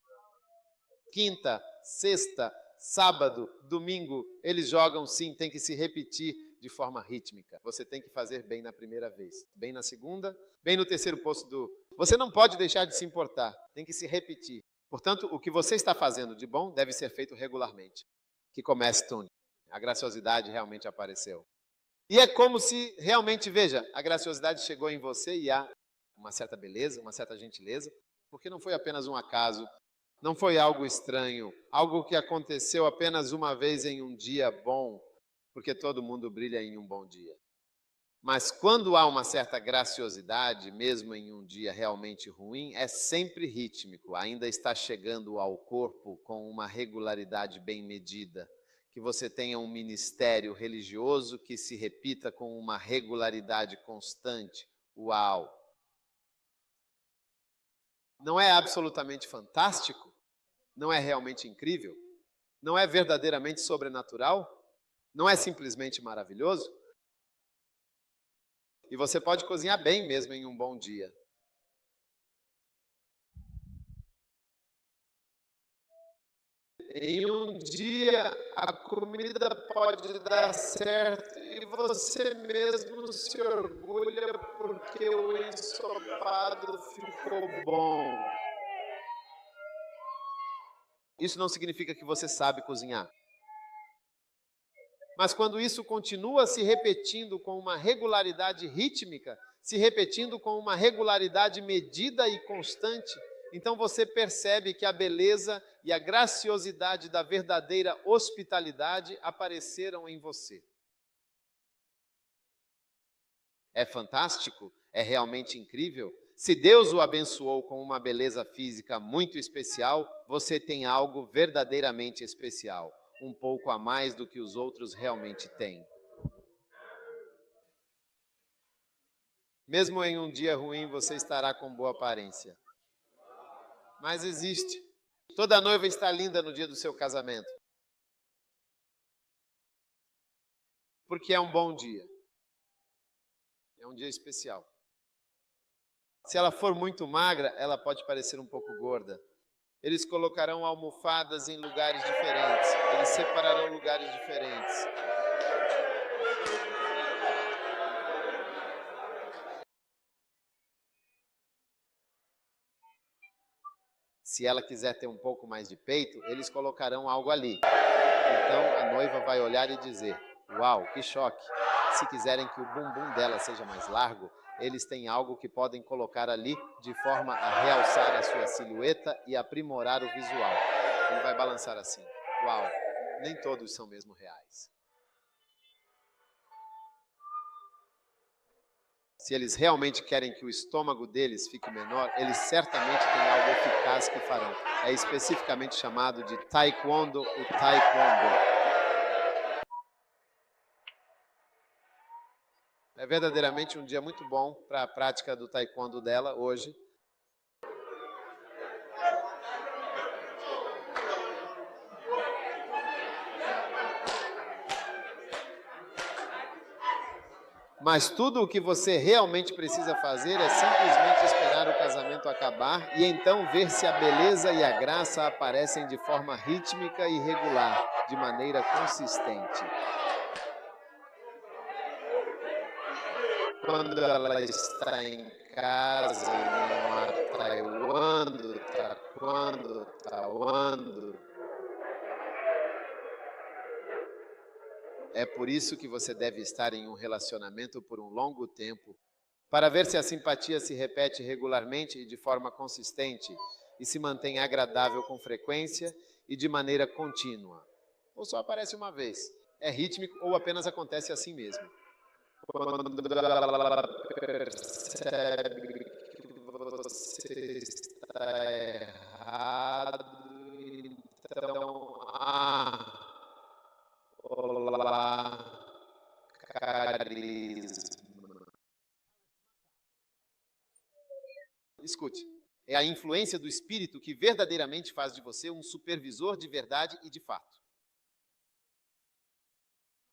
Quinta, sexta, sábado, domingo, eles jogam sim, tem que se repetir de forma rítmica. Você tem que fazer bem na primeira vez, bem na segunda, bem no terceiro posto do... Você não pode deixar de se importar, tem que se repetir. Portanto, o que você está fazendo de bom deve ser feito regularmente. Que comece tudo. A graciosidade realmente apareceu. E é como se realmente, veja, a graciosidade chegou em você e há uma certa beleza, uma certa gentileza, porque não foi apenas um acaso, não foi algo estranho, algo que aconteceu apenas uma vez em um dia bom, porque todo mundo brilha em um bom dia. Mas quando há uma certa graciosidade, mesmo em um dia realmente ruim, é sempre rítmico, ainda está chegando ao corpo com uma regularidade bem medida. Que você tenha um ministério religioso que se repita com uma regularidade constante. Uau! Não é absolutamente fantástico? Não é realmente incrível? Não é verdadeiramente sobrenatural? Não é simplesmente maravilhoso? E você pode cozinhar bem mesmo em um bom dia. Em um dia a comida pode dar certo e você mesmo se orgulha porque o ensopado ficou bom. Isso não significa que você sabe cozinhar. Mas quando isso continua se repetindo com uma regularidade rítmica, se repetindo com uma regularidade medida e constante, então você percebe que a beleza e a graciosidade da verdadeira hospitalidade apareceram em você. É fantástico? É realmente incrível? Se Deus o abençoou com uma beleza física muito especial, você tem algo verdadeiramente especial. Um pouco a mais do que os outros realmente têm. Mesmo em um dia ruim, você estará com boa aparência. Mas existe. Toda noiva está linda no dia do seu casamento. Porque é um bom dia. É um dia especial. Se ela for muito magra, ela pode parecer um pouco gorda. Eles colocarão almofadas em lugares diferentes. Eles separarão lugares diferentes. Se ela quiser ter um pouco mais de peito, eles colocarão algo ali. Então a noiva vai olhar e dizer: uau, que choque. Se quiserem que o bumbum dela seja mais largo, eles têm algo que podem colocar ali de forma a realçar a sua silhueta e aprimorar o visual. Ele vai balançar assim. Uau, nem todos são mesmo reais. Se eles realmente querem que o estômago deles fique menor, eles certamente têm algo eficaz que farão. É especificamente chamado de Taekwondo, o Taekwondo. É verdadeiramente um dia muito bom para a prática do Taekwondo dela hoje. Mas tudo o que você realmente precisa fazer é simplesmente esperar o casamento acabar e então ver se a beleza e a graça aparecem de forma rítmica e regular, de maneira consistente. Quando ela está em casa e não há taekwondo, taekwondo, taekwondo. É por isso que você deve estar em um relacionamento por um longo tempo, para ver se a simpatia se repete regularmente e de forma consistente e se mantém agradável com frequência e de maneira contínua. Ou só aparece uma vez. É rítmico ou apenas acontece assim mesmo. Quando ela percebe que você está errado, então, olá, carisma. Escute, é a influência do Espírito que verdadeiramente faz de você um supervisor de verdade e de fato.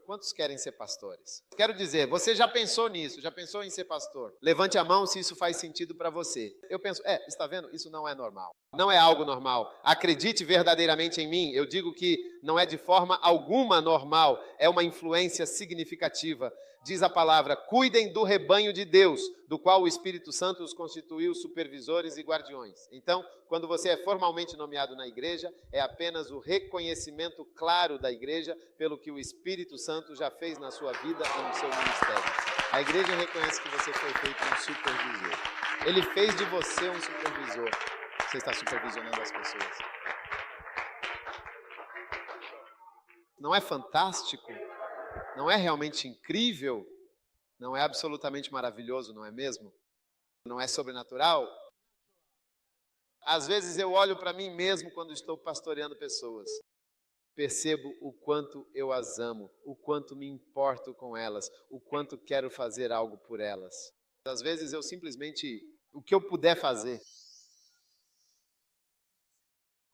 Quantos querem ser pastores? Quero dizer, você já pensou nisso? Já pensou em ser pastor? Levante a mão se isso faz sentido para você. Eu penso, está vendo? Isso não é normal. Não é algo normal. Acredite verdadeiramente em mim. Eu digo que não é de forma alguma normal. É uma influência significativa. Diz a palavra, cuidem do rebanho de Deus, do qual o Espírito Santo os constituiu supervisores e guardiões. Então, quando você é formalmente nomeado na igreja, é apenas o reconhecimento claro da igreja pelo que o Espírito Santo já fez na sua vida e no seu ministério. A igreja reconhece que você foi feito um supervisor. Ele fez de você um supervisor. Você está supervisionando as pessoas. Não é fantástico? Não é realmente incrível? Não é absolutamente maravilhoso, não é mesmo? Não é sobrenatural? Às vezes eu olho para mim mesmo quando estou pastoreando pessoas. Percebo o quanto eu as amo, o quanto me importo com elas, o quanto quero fazer algo por elas. Às vezes eu simplesmente, o que eu puder fazer.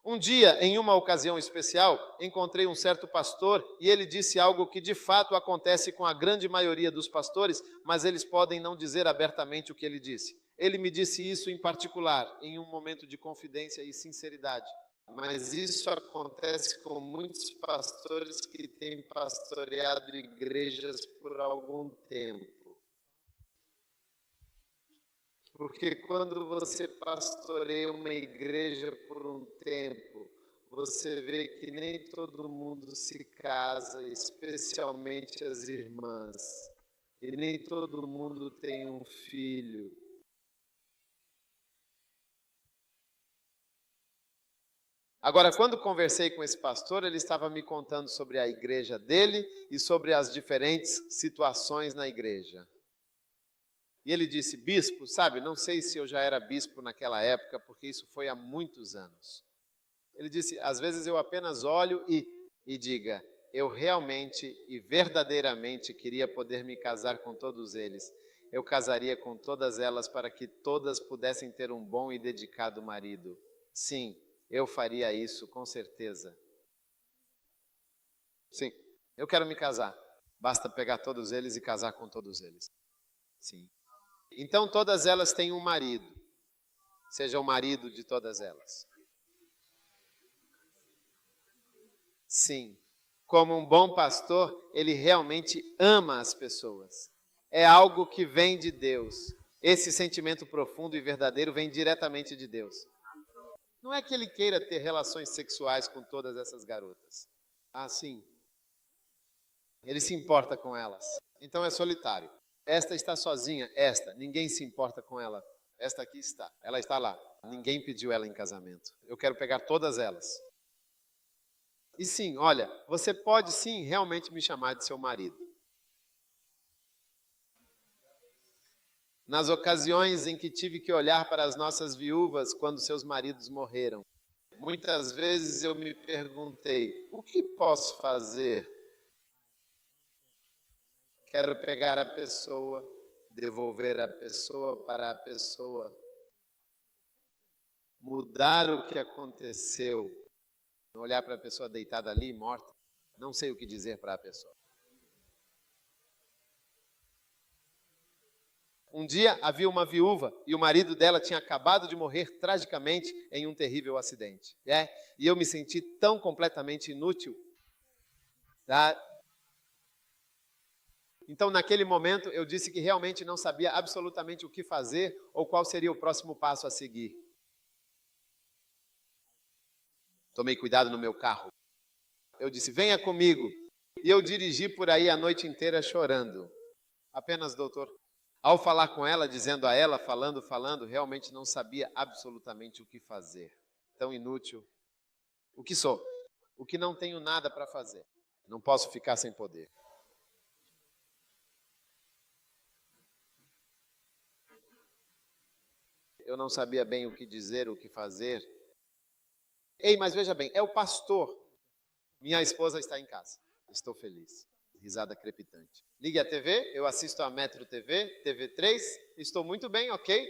Um dia, em uma ocasião especial, encontrei um certo pastor e ele disse algo que de fato acontece com a grande maioria dos pastores, mas eles podem não dizer abertamente o que ele disse. Ele me disse isso em particular, em um momento de confidência e sinceridade. Mas isso acontece com muitos pastores que têm pastoreado igrejas por algum tempo. Porque quando você pastoreia uma igreja por um tempo, você vê que nem todo mundo se casa, especialmente as irmãs. E nem todo mundo tem um filho. Agora, quando conversei com esse pastor, ele estava me contando sobre a igreja dele e sobre as diferentes situações na igreja. E ele disse, bispo, sabe, não sei se eu já era bispo naquela época, porque isso foi há muitos anos. Ele disse, às vezes eu apenas olho e diga, eu realmente e verdadeiramente queria poder me casar com todos eles. Eu casaria com todas elas para que todas pudessem ter um bom e dedicado marido. Sim, eu faria isso, com certeza. Sim, eu quero me casar. Basta pegar todos eles e casar com todos eles. Sim. Então todas elas têm um marido. Seja o marido de todas elas. Sim. Como um bom pastor, ele realmente ama as pessoas. É algo que vem de Deus. Esse sentimento profundo e verdadeiro vem diretamente de Deus. Não é que ele queira ter relações sexuais com todas essas garotas. Ah, sim. Ele se importa com elas. Então é solitário. Esta está sozinha, ninguém se importa com ela. Esta aqui está, ela está lá. Ninguém pediu ela em casamento. Eu quero pegar todas elas. E sim, olha, você pode sim realmente me chamar de seu marido. Nas ocasiões em que tive que olhar para as nossas viúvas quando seus maridos morreram, muitas vezes eu me perguntei, o que posso fazer? Quero pegar a pessoa, devolver a pessoa para a pessoa, mudar o que aconteceu, olhar para a pessoa deitada ali, morta, não sei o que dizer para a pessoa. Um dia havia uma viúva e o marido dela tinha acabado de morrer tragicamente em um terrível acidente. E eu me senti tão completamente inútil. Tá? Então, naquele momento, eu disse que realmente não sabia absolutamente o que fazer ou qual seria o próximo passo a seguir. Tomei cuidado no meu carro. Eu disse, venha comigo. E eu dirigi por aí a noite inteira chorando. Apenas, doutor. Ao falar com ela, dizendo a ela, falando, realmente não sabia absolutamente o que fazer. Tão inútil. O que sou? O que não tenho nada para fazer. Não posso ficar sem poder. Eu não sabia bem o que dizer, o que fazer. Ei, mas veja bem, é o pastor. Minha esposa está em casa. Estou feliz. Risada crepitante. Ligue a TV, eu assisto a Metro TV, TV3. Estou muito bem, ok?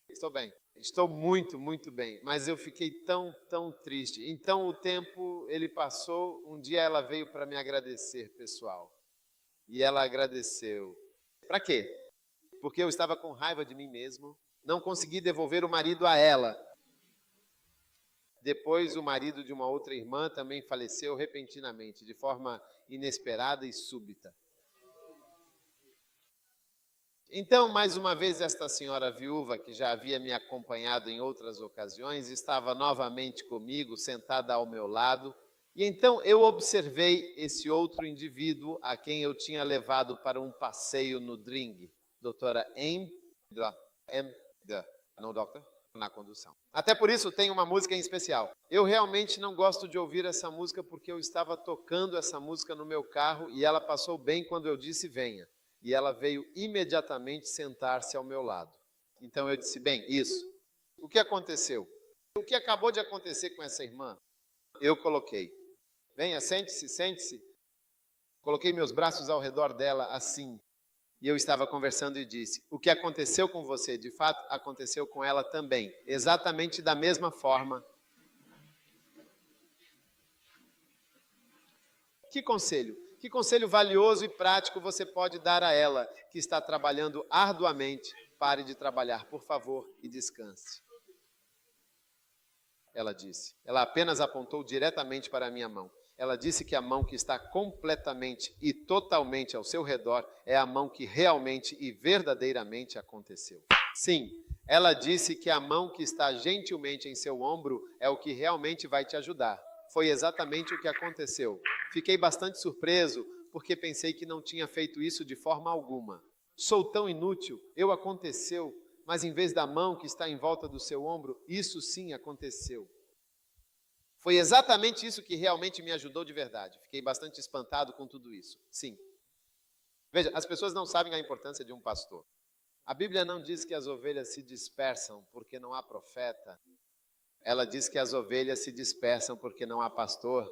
Estou bem. Estou muito, muito bem. Mas eu fiquei tão triste. Então o tempo, ele passou. Um dia ela veio para me agradecer, pessoal. E ela agradeceu. Para quê? Porque eu estava com raiva de mim mesmo. Não consegui devolver o marido a ela. Depois, o marido de uma outra irmã também faleceu repentinamente, de forma inesperada e súbita. Então, mais uma vez, esta senhora viúva, que já havia me acompanhado em outras ocasiões, estava novamente comigo, sentada ao meu lado. E então eu observei esse outro indivíduo a quem eu tinha levado para um passeio no Dring, doutora no doctor, na condução. Até por isso tem uma música em especial. Eu realmente não gosto de ouvir essa música porque eu estava tocando essa música no meu carro e ela passou bem quando eu disse venha. E ela veio imediatamente sentar-se ao meu lado. Então eu disse, bem, isso. O que aconteceu? O que acabou de acontecer com essa irmã? Eu coloquei, venha, sente-se, sente-se. Coloquei meus braços ao redor dela assim. E eu estava conversando e disse, o que aconteceu com você, de fato, aconteceu com ela também. Exatamente da mesma forma. Que conselho? Que conselho valioso e prático você pode dar a ela, que está trabalhando arduamente? Pare de trabalhar, por favor, e descanse. Ela disse. Ela apenas apontou diretamente para a minha mão. Ela disse que a mão que está completamente e totalmente ao seu redor é a mão que realmente e verdadeiramente aconteceu. Sim, ela disse que a mão que está gentilmente em seu ombro é o que realmente vai te ajudar. Foi exatamente o que aconteceu. Fiquei bastante surpreso, porque pensei que não tinha feito isso de forma alguma. Sou tão inútil, aconteceu, mas em vez da mão que está em volta do seu ombro, isso sim aconteceu. Foi exatamente isso que realmente me ajudou de verdade. Fiquei bastante espantado com tudo isso. Sim. Veja, as pessoas não sabem a importância de um pastor. A Bíblia não diz que as ovelhas se dispersam porque não há profeta. Ela diz que as ovelhas se dispersam porque não há pastor.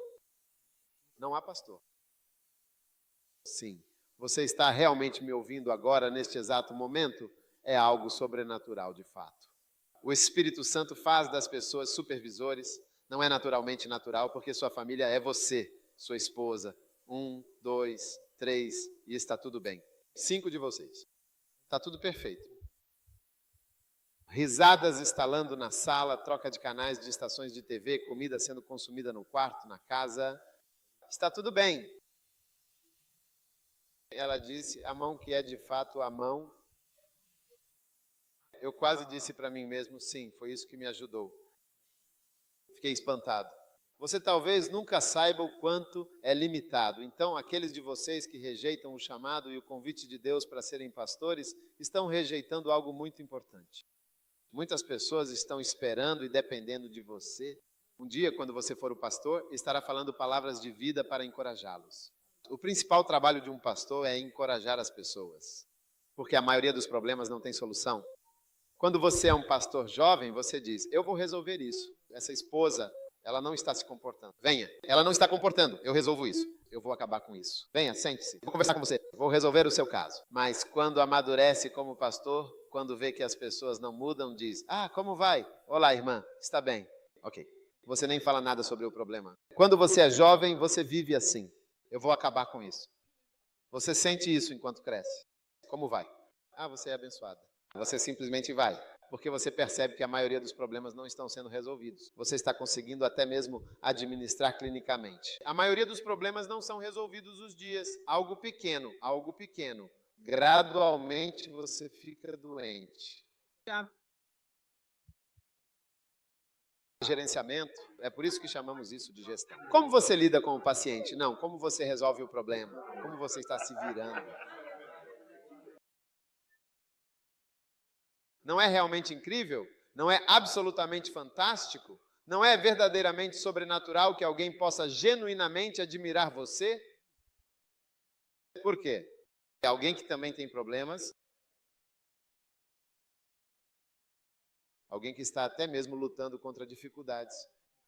Não há pastor. Sim. Você está realmente me ouvindo agora, neste exato momento? É algo sobrenatural, de fato. O Espírito Santo faz das pessoas supervisores. Não é naturalmente natural, porque sua família é você, sua esposa. 1, 2, 3, e está tudo bem. 5 de vocês. Está tudo perfeito. Risadas estalando na sala, troca de canais de estações de TV, comida sendo consumida no quarto, na casa. Está tudo bem. Ela disse, a mão que é de fato a mão. Eu quase disse para mim mesmo, sim, foi isso que me ajudou. Fiquei espantado. Você talvez nunca saiba o quanto é limitado. Então, aqueles de vocês que rejeitam o chamado e o convite de Deus para serem pastores, estão rejeitando algo muito importante. Muitas pessoas estão esperando e dependendo de você. Um dia, quando você for o pastor, estará falando palavras de vida para encorajá-los. O principal trabalho de um pastor é encorajar as pessoas, porque a maioria dos problemas não tem solução. Quando você é um pastor jovem, você diz, eu vou resolver isso. Essa esposa, ela não está se comportando. Venha, ela não está comportando, eu resolvo isso. Eu vou acabar com isso. Venha, sente-se, vou conversar com você, vou resolver o seu caso. Mas quando amadurece como pastor, quando vê que as pessoas não mudam, diz, como vai? Olá, irmã, está bem? Ok. Você nem fala nada sobre o problema. Quando você é jovem, você vive assim. Eu vou acabar com isso. Você sente isso enquanto cresce. Como vai? Você é abençoada. Você simplesmente vai, porque você percebe que a maioria dos problemas não estão sendo resolvidos. Você está conseguindo até mesmo administrar clinicamente. A maioria dos problemas não são resolvidos os dias. Algo pequeno. Gradualmente você fica doente. gerenciamento, é por isso que chamamos isso de gestão. Como você lida com o paciente? Não, como você resolve o problema? Como você está se virando? Não é realmente incrível? Não é absolutamente fantástico? Não é verdadeiramente sobrenatural que alguém possa genuinamente admirar você? Por quê? É alguém que também tem problemas, alguém que está até mesmo lutando contra dificuldades.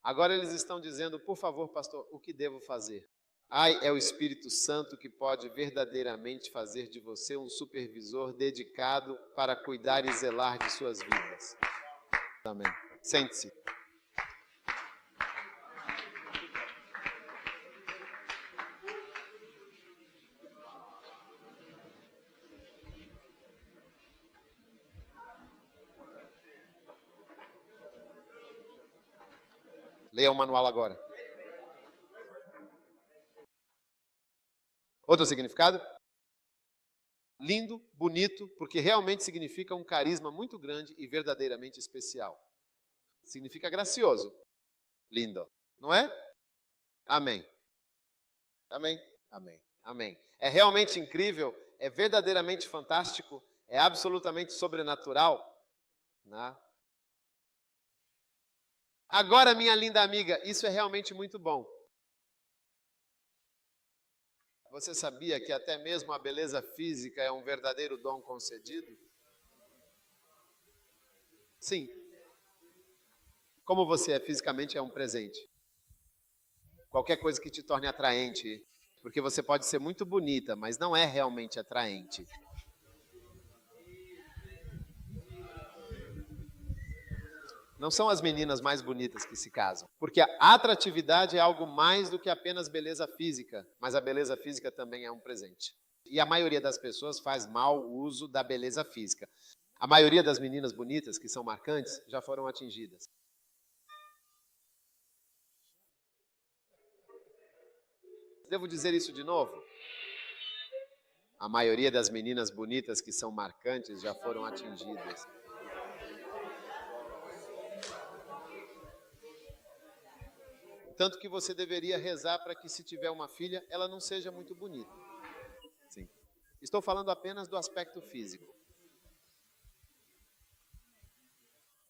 Agora eles estão dizendo, por favor, pastor, o que devo fazer? Ai, é o Espírito Santo que pode verdadeiramente fazer de você um supervisor dedicado para cuidar e zelar de suas vidas. Amém. Sente-se. Leia o manual agora. Outro significado? Lindo, bonito, porque realmente significa um carisma muito grande e verdadeiramente especial. Significa gracioso. Lindo. Não é? Amém. Amém. Amém. Amém. É realmente incrível, é verdadeiramente fantástico, é absolutamente sobrenatural. Né? Agora, minha linda amiga, isso é realmente muito bom. Você sabia que até mesmo a beleza física é um verdadeiro dom concedido? Sim. Como você é fisicamente é um presente. Qualquer coisa que te torne atraente, porque você pode ser muito bonita, mas não é realmente atraente. Não são as meninas mais bonitas que se casam, porque a atratividade é algo mais do que apenas beleza física, mas a beleza física também é um presente. E a maioria das pessoas faz mau uso da beleza física. A maioria das meninas bonitas, que são marcantes, já foram atingidas. Devo dizer isso de novo? A maioria das meninas bonitas que são marcantes já foram atingidas. Tanto que você deveria rezar para que, se tiver uma filha, ela não seja muito bonita. Sim. Estou falando apenas do aspecto físico.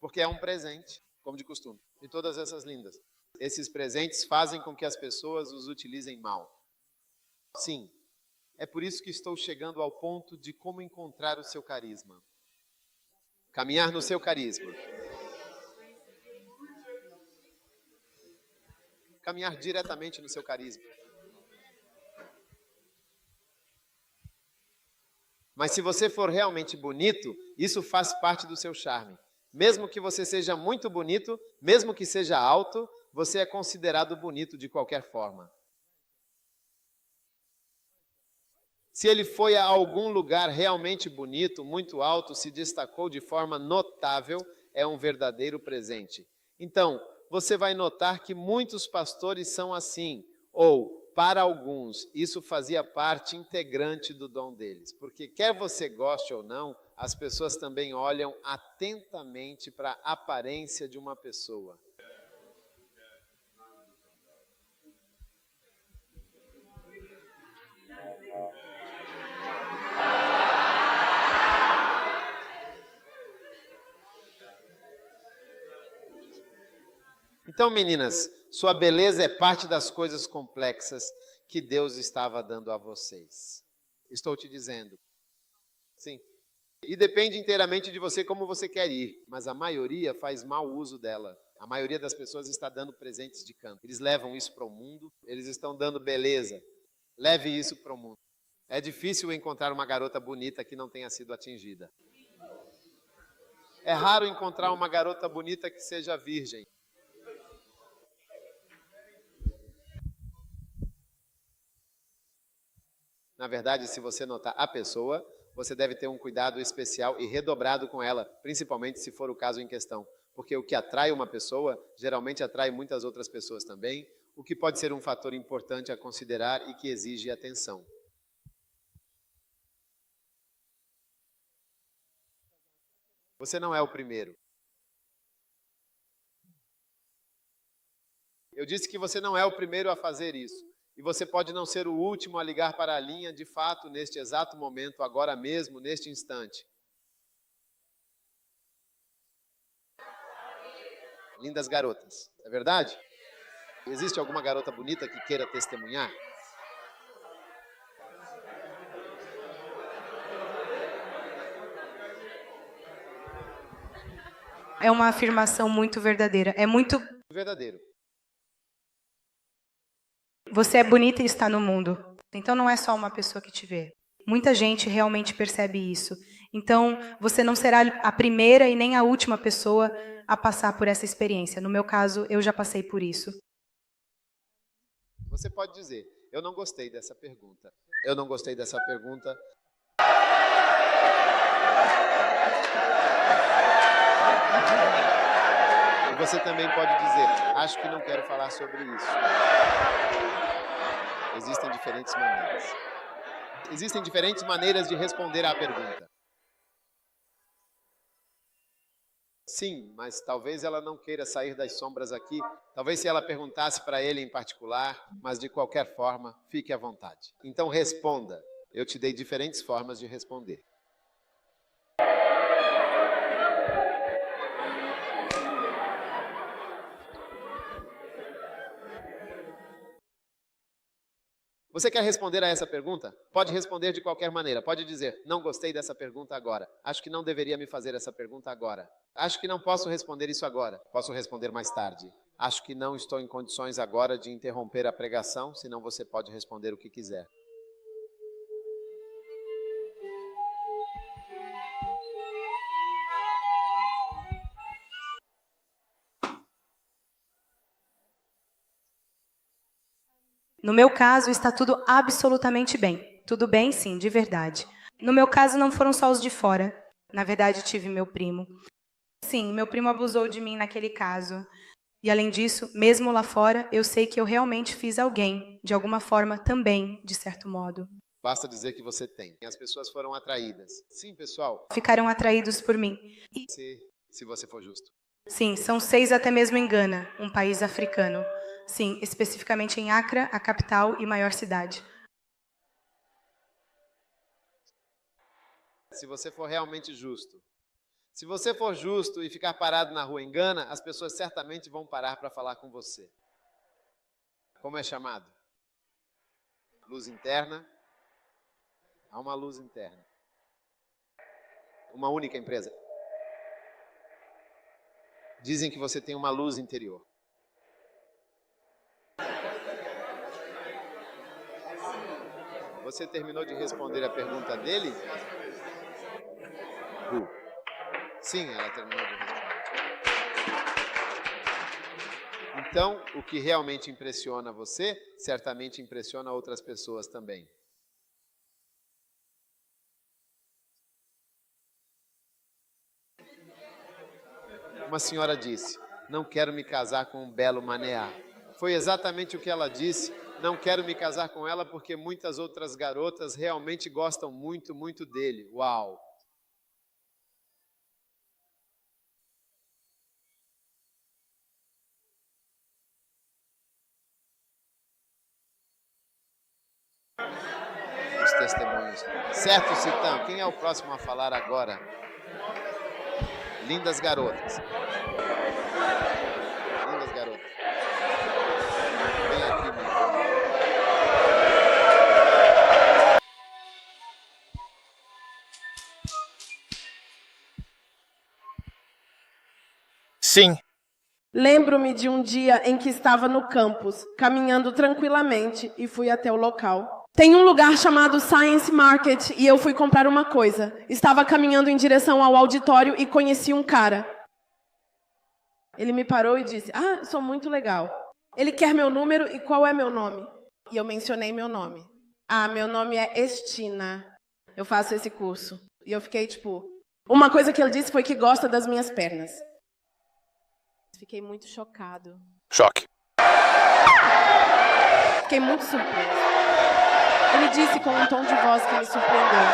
Porque é um presente, como de costume. E todas essas lindas. Esses presentes fazem com que as pessoas os utilizem mal. Sim. É por isso que estou chegando ao ponto de como encontrar o seu carisma. Caminhar no seu carisma. Caminhar diretamente no seu carisma. Mas se você for realmente bonito, isso faz parte do seu charme. Mesmo que você seja muito bonito, mesmo que seja alto, você é considerado bonito de qualquer forma. Se ele foi a algum lugar realmente bonito, muito alto, se destacou de forma notável, é um verdadeiro presente. Então, você vai notar que muitos pastores são assim, ou, para alguns, isso fazia parte integrante do dom deles. Porque quer você goste ou não, as pessoas também olham atentamente para a aparência de uma pessoa. Então, meninas, sua beleza é parte das coisas complexas que Deus estava dando a vocês. Estou te dizendo. Sim. E depende inteiramente de você como você quer ir, mas a maioria faz mau uso dela. A maioria das pessoas está dando presentes de canto. Eles levam isso para o mundo, eles estão dando beleza. Leve isso para o mundo. É difícil encontrar uma garota bonita que não tenha sido atingida. É raro encontrar uma garota bonita que seja virgem. Na verdade, se você notar a pessoa, você deve ter um cuidado especial e redobrado com ela, principalmente se for o caso em questão. Porque o que atrai uma pessoa, geralmente atrai muitas outras pessoas também, o que pode ser um fator importante a considerar e que exige atenção. Você não é o primeiro. Eu disse que você não é o primeiro a fazer isso. E você pode não ser o último a ligar para a linha, de fato, neste exato momento, agora mesmo, neste instante. Lindas garotas, é verdade? Existe alguma garota bonita que queira testemunhar? É uma afirmação muito verdadeira. É muito verdadeiro. Você é bonita e está no mundo. Então não é só uma pessoa que te vê. Muita gente realmente percebe isso. Então você não será a primeira e nem a última pessoa a passar por essa experiência. No meu caso, eu já passei por isso. Você pode dizer, eu não gostei dessa pergunta. Eu não gostei dessa pergunta. E você também pode dizer, acho que não quero falar sobre isso. Existem diferentes maneiras. Existem diferentes maneiras de responder à pergunta. Sim, mas talvez ela não queira sair das sombras aqui. Talvez se ela perguntasse para ele em particular, mas de qualquer forma, fique à vontade. Então responda. Eu te dei diferentes formas de responder. Você quer responder a essa pergunta? Pode responder de qualquer maneira. Pode dizer, não gostei dessa pergunta agora. Acho que não deveria me fazer essa pergunta agora. Acho que não posso responder isso agora. Posso responder mais tarde. Acho que não estou em condições agora de interromper a pregação, senão você pode responder o que quiser. No meu caso, está tudo absolutamente bem. Tudo bem, sim, de verdade. No meu caso, não foram só os de fora. Na verdade, tive meu primo. Sim, meu primo abusou de mim naquele caso. E, além disso, mesmo lá fora, eu sei que eu realmente fiz alguém, de alguma forma também, de certo modo. Basta dizer que você tem. As pessoas foram atraídas. Sim, pessoal. Ficaram atraídos por mim. Se você for justo. Sim, são 6 até mesmo em Gana, um país africano. Sim, especificamente em Accra, a capital e maior cidade. Se você for realmente justo. Se você for justo e ficar parado na rua em Gana, as pessoas certamente vão parar para falar com você. Como é chamado? Luz interna. Há uma luz interna. Uma única empresa. Dizem que você tem uma luz interior. Você terminou de responder a pergunta dele? Sim, ela terminou de responder. Então, o que realmente impressiona você, certamente impressiona outras pessoas também. Uma senhora disse, não quero me casar com um belo maneá. Foi exatamente o que ela disse. Não quero me casar com ela porque muitas outras garotas realmente gostam muito, muito dele. Uau! Os testemunhos. Certo, Citão? Quem é o próximo a falar agora? Lindas garotas. Lindas garotas. Vem aqui, meu filho. Sim. Lembro-me de um dia em que estava no campus, caminhando tranquilamente e fui até o local. Tem um lugar chamado Science Market e eu fui comprar uma coisa. Estava caminhando em direção ao auditório e conheci um cara. Ele me parou e disse, sou muito legal. Ele quer meu número e qual é meu nome? E eu mencionei meu nome. Meu nome é Estina. Eu faço esse curso. E eu fiquei tipo... Uma coisa que ele disse foi que gosta das minhas pernas. Fiquei muito chocado. Choque. Fiquei muito surpreso. Ele disse com um tom de voz que me surpreendeu.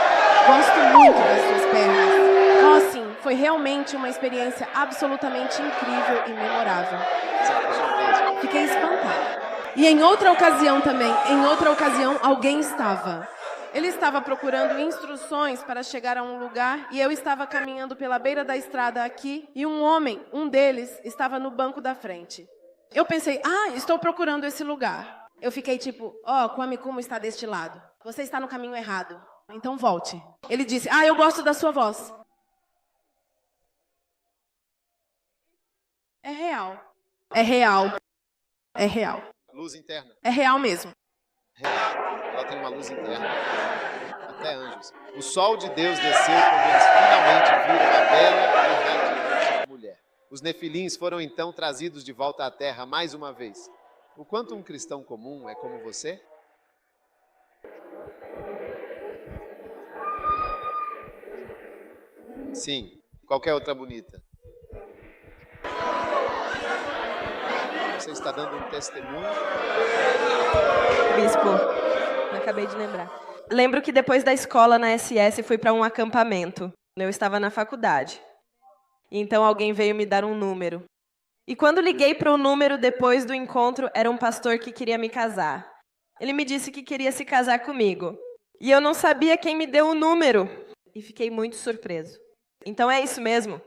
Gosto muito das suas pernas. Sim, foi realmente uma experiência absolutamente incrível e memorável. Você ficou surpreso? Fiquei espantada. E em outra ocasião também, alguém estava. Ele estava procurando instruções para chegar a um lugar e eu estava caminhando pela beira da estrada aqui e um homem, um deles, estava no banco da frente. Eu pensei, estou procurando esse lugar. Eu fiquei tipo, Kwame Kuma está deste lado. Você está no caminho errado. Então volte. Ele disse, eu gosto da sua voz. É real. É real. É real. Luz interna. É real mesmo. Real. Ela tem uma luz interna. Até anjos. O sol de Deus desceu quando eles finalmente viram a bela e radiante mulher. Os nefilins foram então trazidos de volta à terra mais uma vez. O quanto um cristão comum é como você? Sim. Qualquer outra bonita. Você está dando um testemunho? Bispo, acabei de lembrar. Lembro que depois da escola na SS fui para um acampamento. Eu estava na faculdade. Então alguém veio me dar um número. E quando liguei para o número depois do encontro, era um pastor que queria me casar. Ele me disse que queria se casar comigo. E eu não sabia quem me deu o número. E fiquei muito surpreso. Então é isso mesmo.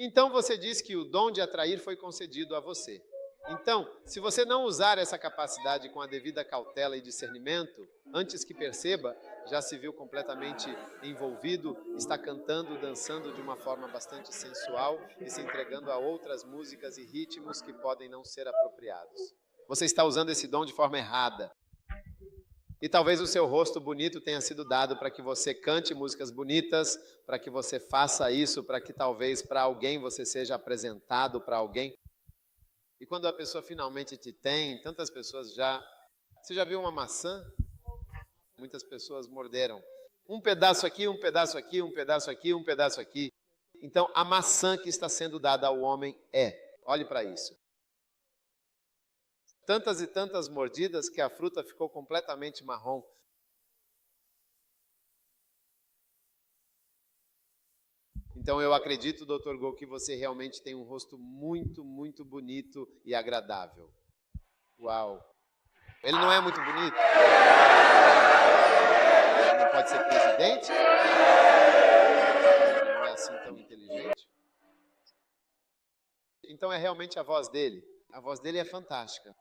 Então você diz que o dom de atrair foi concedido a você. Então, se você não usar essa capacidade com a devida cautela e discernimento, antes que perceba, já se viu completamente envolvido, está cantando, dançando de uma forma bastante sensual e se entregando a outras músicas e ritmos que podem não ser apropriados. Você está usando esse dom de forma errada. E talvez o seu rosto bonito tenha sido dado para que você cante músicas bonitas, para que você faça isso, para que talvez para alguém você seja apresentado para alguém. E quando a pessoa finalmente te tem, tantas pessoas já... Você já viu uma maçã? Muitas pessoas morderam. Um pedaço aqui, um pedaço aqui, um pedaço aqui, um pedaço aqui. Então, a maçã que está sendo dada ao homem olhe para isso. Tantas e tantas mordidas que a fruta ficou completamente marrom. Então eu acredito, Dr. Gol, que você realmente tem um rosto muito, muito bonito e agradável. Uau! Ele não é muito bonito? Ele não pode ser presidente? Ele não é assim tão inteligente? Então é realmente a voz dele. A voz dele é fantástica.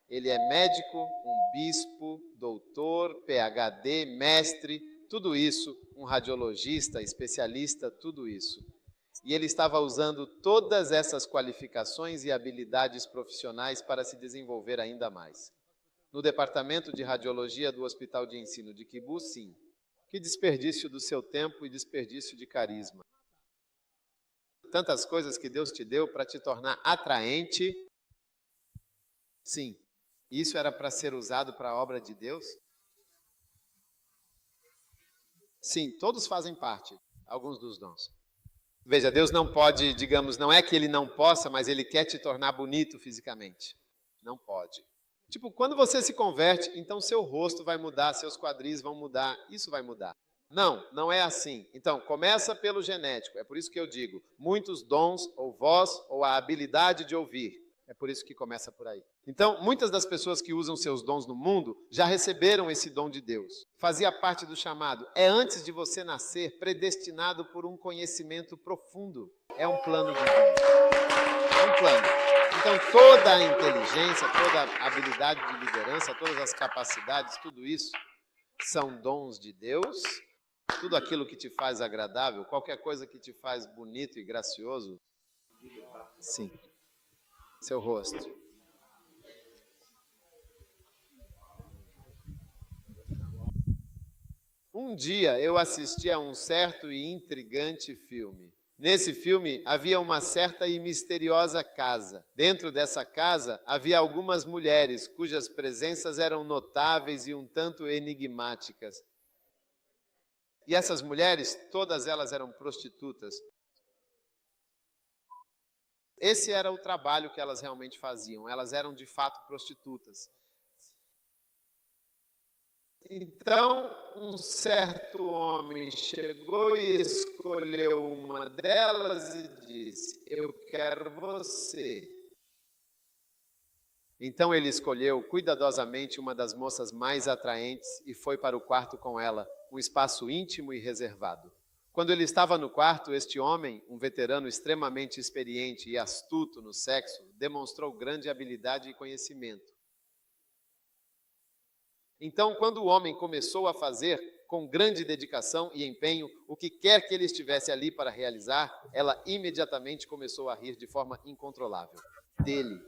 Ele é médico, um bispo, doutor, PhD, mestre, tudo isso, um radiologista, especialista, tudo isso. E ele estava usando todas essas qualificações e habilidades profissionais para se desenvolver ainda mais. No departamento de radiologia do Hospital de Ensino de Kibu, sim. Que desperdício do seu tempo e desperdício de carisma. Tantas coisas que Deus te deu para te tornar atraente. Sim. Isso era para ser usado para a obra de Deus? Sim, todos fazem parte, alguns dos dons. Veja, Deus não pode, digamos, não é que Ele não possa, mas Ele quer te tornar bonito fisicamente. Não pode. Tipo, quando você se converte, então seu rosto vai mudar, seus quadris vão mudar, isso vai mudar. Não, não é assim. Então, começa pelo genético. É por isso que eu digo, muitos dons, ou voz, ou a habilidade de ouvir. É por isso que começa por aí. Então, muitas das pessoas que usam seus dons no mundo já receberam esse dom de Deus. Fazia parte do chamado. É antes de você nascer, predestinado por um conhecimento profundo. É um plano divino. É um plano. Então, toda a inteligência, toda a habilidade de liderança, todas as capacidades, tudo isso são dons de Deus. Tudo aquilo que te faz agradável, qualquer coisa que te faz bonito e gracioso. Sim. Seu rosto. Um dia eu assisti a um certo e intrigante filme. Nesse filme havia uma certa e misteriosa casa. Dentro dessa casa havia algumas mulheres cujas presenças eram notáveis e um tanto enigmáticas. E essas mulheres, todas elas eram prostitutas. Esse era o trabalho que elas realmente faziam. Elas eram de fato prostitutas. Então, um certo homem chegou e escolheu uma delas e disse: eu quero você. Então ele escolheu cuidadosamente uma das moças mais atraentes e foi para o quarto com ela, um espaço íntimo e reservado. Quando ele estava no quarto, este homem, um veterano extremamente experiente e astuto no sexo, demonstrou grande habilidade e conhecimento. Então, quando o homem começou a fazer, com grande dedicação e empenho, o que quer que ele estivesse ali para realizar, ela imediatamente começou a rir de forma incontrolável dele.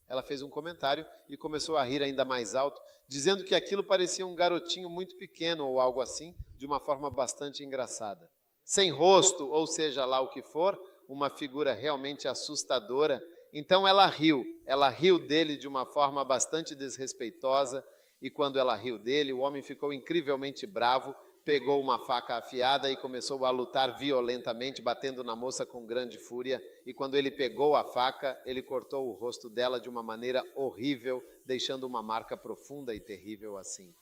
Ela fez um comentário e começou a rir ainda mais alto, dizendo que aquilo parecia um garotinho muito pequeno ou algo assim, de uma forma bastante engraçada. Sem rosto, ou seja lá o que for, uma figura realmente assustadora. Então ela riu dele de uma forma bastante desrespeitosa, e quando ela riu dele, o homem ficou incrivelmente bravo, pegou uma faca afiada e começou a lutar violentamente, batendo na moça com grande fúria, e quando ele pegou a faca, ele cortou o rosto dela de uma maneira horrível, deixando uma marca profunda e terrível assim.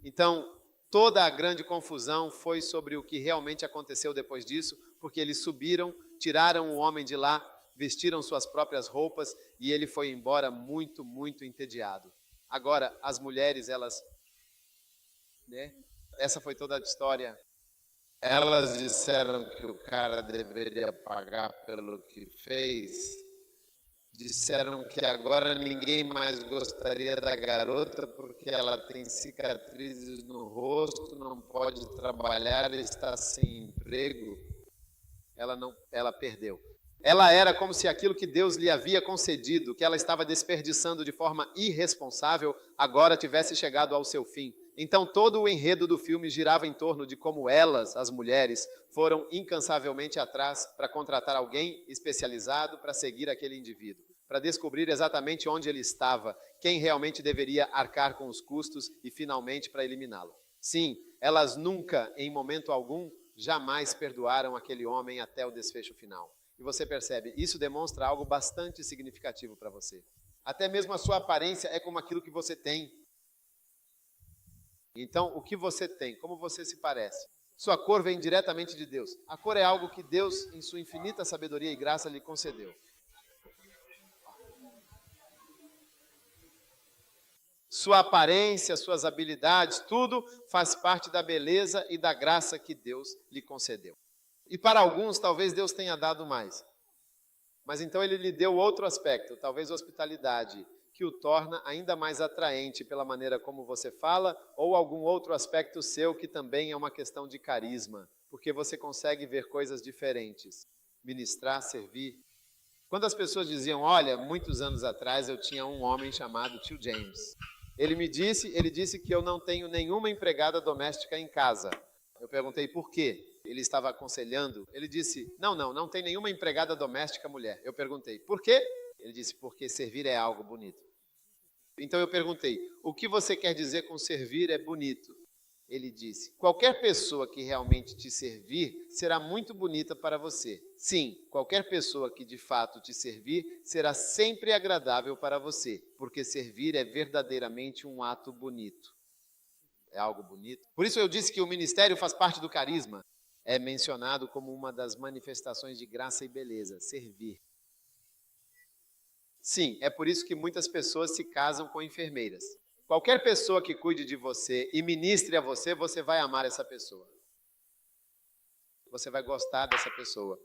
Então, toda a grande confusão foi sobre o que realmente aconteceu depois disso, porque eles subiram, tiraram o homem de lá, vestiram suas próprias roupas e ele foi embora muito, muito entediado. Agora, as mulheres, elas... Essa foi toda a história. Elas disseram que o cara deveria pagar pelo que fez. Disseram que agora ninguém mais gostaria da garota porque ela tem cicatrizes no rosto, não pode trabalhar, está sem emprego. Ela perdeu. Ela era como se aquilo que Deus lhe havia concedido, que ela estava desperdiçando de forma irresponsável, agora tivesse chegado ao seu fim. Então todo o enredo do filme girava em torno de como elas, as mulheres, foram incansavelmente atrás para contratar alguém especializado para seguir aquele indivíduo, para descobrir exatamente onde ele estava, quem realmente deveria arcar com os custos e finalmente para eliminá-lo. Sim, elas nunca, em momento algum, jamais perdoaram aquele homem até o desfecho final. E você percebe, isso demonstra algo bastante significativo para você. Até mesmo a sua aparência é como aquilo que você tem. Então, o que você tem, como você se parece. Sua cor vem diretamente de Deus. A cor é algo que Deus, em sua infinita sabedoria e graça, lhe concedeu. Sua aparência, suas habilidades, tudo faz parte da beleza e da graça que Deus lhe concedeu. E para alguns, talvez Deus tenha dado mais. Mas então ele lhe deu outro aspecto, talvez hospitalidade, que o torna ainda mais atraente pela maneira como você fala, ou algum outro aspecto seu que também é uma questão de carisma, porque você consegue ver coisas diferentes, ministrar, servir. Quando as pessoas diziam, olha, muitos anos atrás eu tinha um homem chamado Tio James. Ele disse que eu não tenho nenhuma empregada doméstica em casa. Eu perguntei por quê? Ele estava aconselhando. Ele disse, não tem nenhuma empregada doméstica mulher. Eu perguntei, por quê? Ele disse, porque servir é algo bonito. Então eu perguntei, o que você quer dizer com servir é bonito? Ele disse, qualquer pessoa que realmente te servir será muito bonita para você. Sim, qualquer pessoa que de fato te servir será sempre agradável para você, porque servir é verdadeiramente um ato bonito. É algo bonito. Por isso eu disse que o ministério faz parte do carisma. É mencionado como uma das manifestações de graça e beleza, servir. Sim, é por isso que muitas pessoas se casam com enfermeiras. Qualquer pessoa que cuide de você e ministre a você, você vai amar essa pessoa. Você vai gostar dessa pessoa.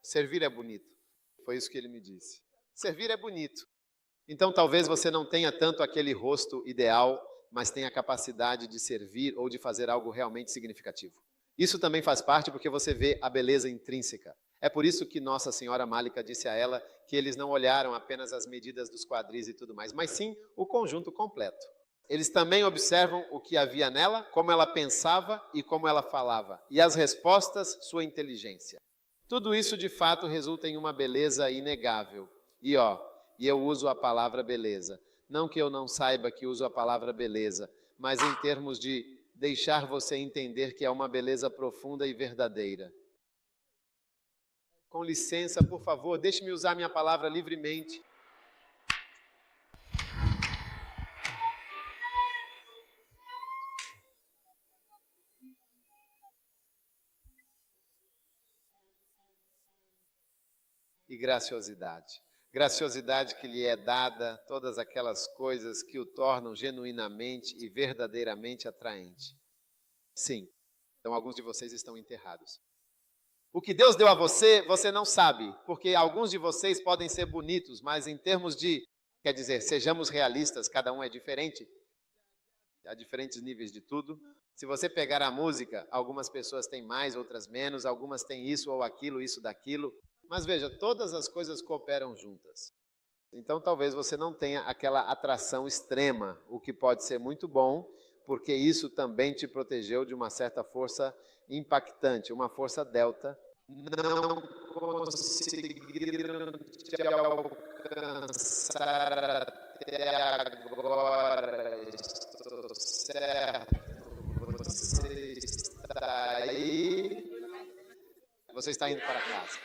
Servir é bonito. Foi isso que ele me disse. Servir é bonito. Então talvez você não tenha tanto aquele rosto ideal, mas tenha a capacidade de servir ou de fazer algo realmente significativo. Isso também faz parte porque você vê a beleza intrínseca. É por isso que Nossa Senhora Málica disse a ela que eles não olharam apenas as medidas dos quadris e tudo mais, mas sim o conjunto completo. Eles também observam o que havia nela, como ela pensava e como ela falava, e as respostas, sua inteligência. Tudo isso de fato resulta em uma beleza inegável. E eu uso a palavra beleza. Não que eu não saiba que uso a palavra beleza, mas em termos de deixar você entender que é uma beleza profunda e verdadeira. Com licença, por favor, deixe-me usar minha palavra livremente. E graciosidade. Graciosidade que lhe é dada, todas aquelas coisas que o tornam genuinamente e verdadeiramente atraente. Sim, então alguns de vocês estão enterrados. O que Deus deu a você, você não sabe, porque alguns de vocês podem ser bonitos, mas em termos de, quer dizer, sejamos realistas, cada um é diferente, há diferentes níveis de tudo. Se você pegar a música, algumas pessoas têm mais, outras menos, algumas têm isso ou aquilo, isso daquilo. Mas veja, todas as coisas cooperam juntas. Então talvez você não tenha aquela atração extrema, o que pode ser muito bom, porque isso também te protegeu de uma certa força impactante, uma força delta. Não conseguiram te alcançar até agora, estou certo, você está aí, você está indo para casa.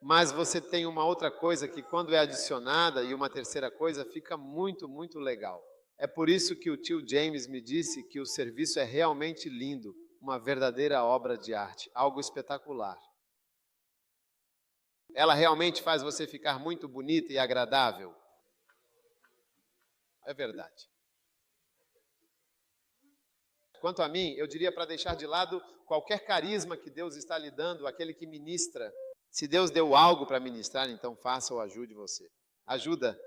Mas você tem uma outra coisa que quando é adicionada e uma terceira coisa fica muito, muito legal. É por isso que o tio James me disse que o serviço é realmente lindo, uma verdadeira obra de arte, algo espetacular. Ela realmente faz você ficar muito bonita e agradável. É verdade. Quanto a mim, eu diria para deixar de lado qualquer carisma que Deus está lhe dando, aquele que ministra. Se Deus deu algo para ministrar, então faça ou ajude você. Ajuda.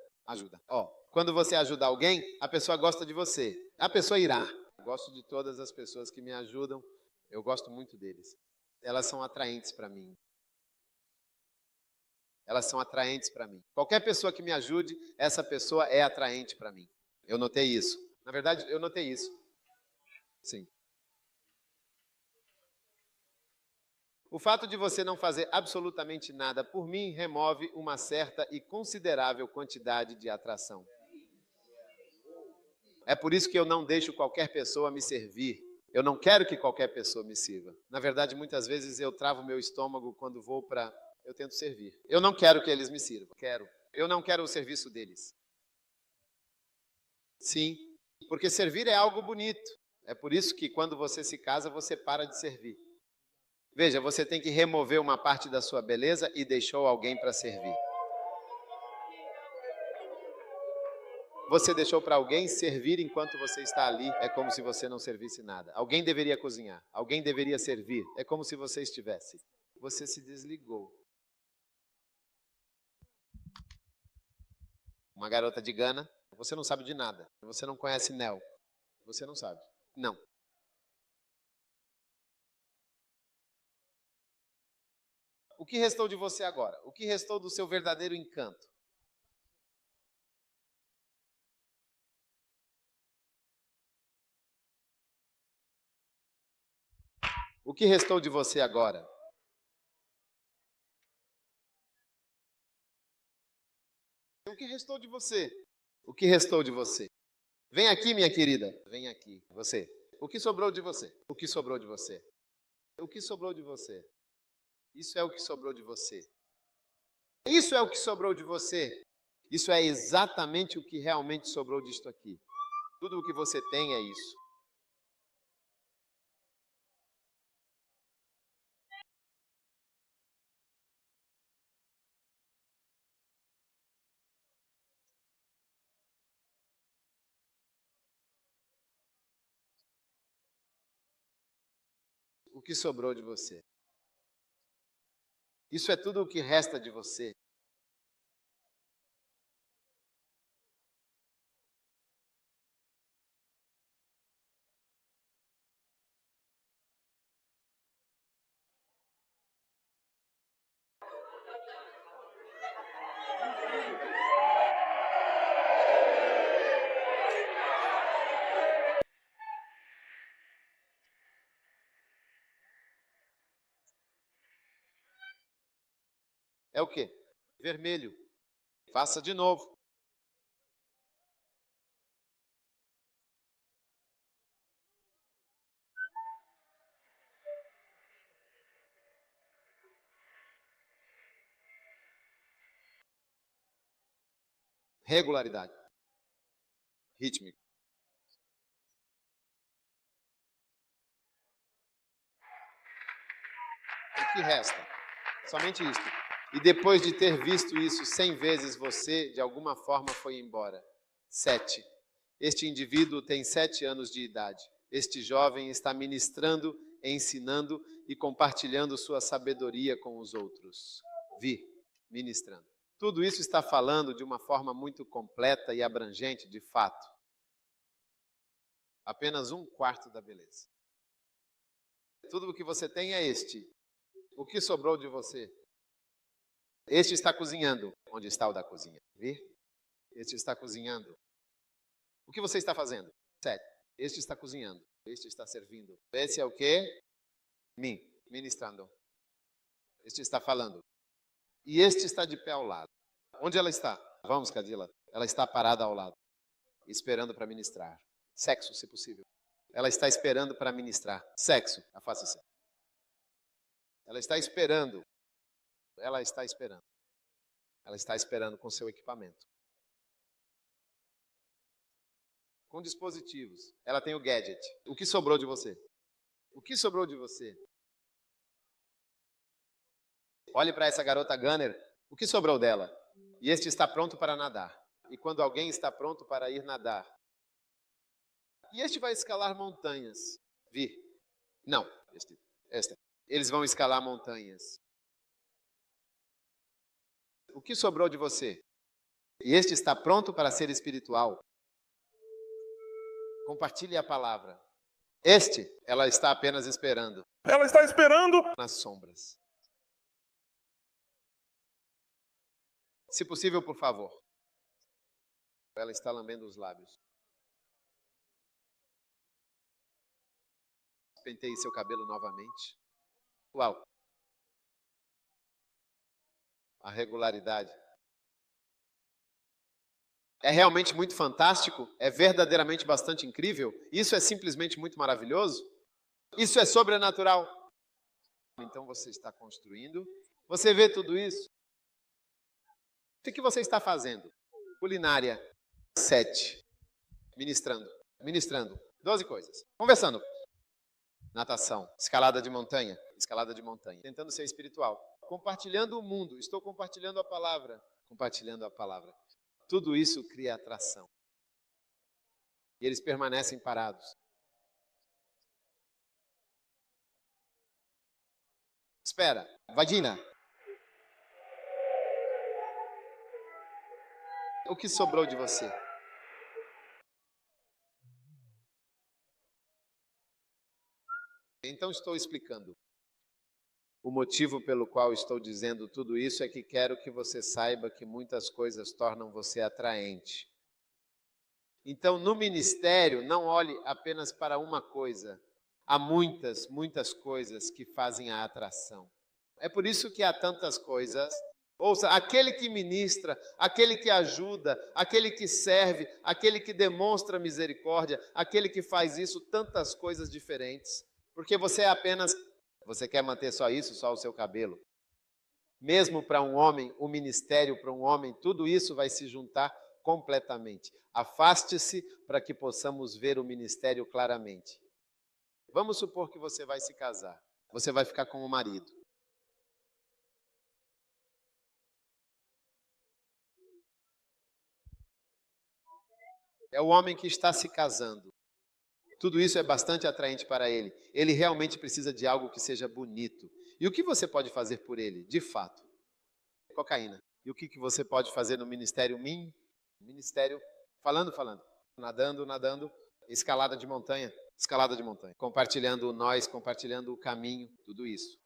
Quando você ajuda alguém, a pessoa gosta de você. A pessoa irá. Eu gosto de todas as pessoas que me ajudam. Eu gosto muito deles. Elas são atraentes para mim. Elas são atraentes para mim. Qualquer pessoa que me ajude, essa pessoa é atraente para mim. Eu notei isso. Na verdade, eu notei isso. Sim. O fato de você não fazer absolutamente nada por mim remove uma certa e considerável quantidade de atração. É por isso que eu não deixo qualquer pessoa me servir. Eu não quero que qualquer pessoa me sirva. Na verdade, muitas vezes eu travo meu estômago quando vou para... Eu tento servir. Eu não quero que eles me sirvam. Eu não quero o serviço deles. Sim, porque servir é algo bonito. É por isso que quando você se casa, você para de servir. Veja, você tem que remover uma parte da sua beleza e deixou alguém para servir. Você deixou para alguém servir enquanto você está ali, é como se você não servisse nada. Alguém deveria cozinhar, alguém deveria servir, é como se você estivesse. Você se desligou. Uma garota de Gana, você não sabe de nada, você não conhece Nel, você não sabe. Não. O que restou de você agora? O que restou do seu verdadeiro encanto? O que restou de você agora? O que restou de você? O que restou de você? Vem aqui, minha querida. Vem aqui. Você. O que sobrou de você? O que sobrou de você? O que sobrou de você? Isso é o que sobrou de você. Isso é o que sobrou de você. Isso é exatamente o que realmente sobrou disto aqui. Tudo o que você tem é isso. O que sobrou de você. Isso é tudo o que resta de você. É o quê? Vermelho. Faça de novo. Regularidade. Rítmico. O que resta? Somente isto. E depois de ter visto isso 100 vezes, você, de alguma forma, foi embora. 7. Este indivíduo tem 7 anos de idade. Este jovem está ministrando, ensinando e compartilhando sua sabedoria com os outros. Ministrando. Tudo isso está falando de uma forma muito completa e abrangente, de fato. Apenas 1/4 da beleza. Tudo o que você tem é este. O que sobrou de você? Este está cozinhando. Onde está o da cozinha? Este está cozinhando. O que você está fazendo? 7. Este está cozinhando. Este está servindo. Esse é o quê? Ministrando. Este está falando. E este está de pé ao lado. Onde ela está? Vamos, Cadila. Ela está parada ao lado, esperando para ministrar. Sexo, se possível. Ela está esperando para ministrar. Sexo, faça assim. Ela está esperando. Ela está esperando. Ela está esperando com seu equipamento. Com dispositivos. Ela tem o gadget. O que sobrou de você? O que sobrou de você? Olhe para essa garota Gunner. O que sobrou dela? E este está pronto para nadar. E quando alguém está pronto para ir nadar? E este vai escalar montanhas. Não. Eles vão escalar montanhas. O que sobrou de você? E este está pronto para ser espiritual. Compartilhe a palavra. Ela está apenas esperando. Ela está esperando nas sombras. Se possível, por favor. Ela está lambendo os lábios. Penteie seu cabelo novamente. Uau! A regularidade. É realmente muito fantástico? É verdadeiramente bastante incrível? Isso é simplesmente muito maravilhoso? Isso é sobrenatural? Então você está construindo. Você vê tudo isso? O que você está fazendo? Culinária. 7. Ministrando. 12 coisas. Conversando. Natação. Escalada de montanha. Tentando ser espiritual. Compartilhando o mundo. Estou compartilhando a palavra. Tudo isso cria atração. E eles permanecem parados. Espera. Vagina. O que sobrou de você? Então estou explicando. O motivo pelo qual estou dizendo tudo isso é que quero que você saiba que muitas coisas tornam você atraente. Então, no ministério, não olhe apenas para uma coisa. Há muitas coisas que fazem a atração. É por isso que há tantas coisas. Ouça, aquele que ministra, aquele que ajuda, aquele que serve, aquele que demonstra misericórdia, aquele que faz isso, tantas coisas diferentes. Porque você quer manter só isso, só o seu cabelo. Mesmo para um homem, o ministério para um homem, tudo isso vai se juntar completamente. Afaste-se para que possamos ver o ministério claramente. Vamos supor que você vai se casar. Você vai ficar com o marido. É o homem que está se casando. Tudo isso é bastante atraente para ele. Ele realmente precisa de algo que seja bonito. E o que você pode fazer por ele, de fato? Cocaína. E o que você pode fazer no ministério? Ministério, falando. Nadando. Escalada de montanha. Compartilhando o nós, compartilhando o caminho, tudo isso.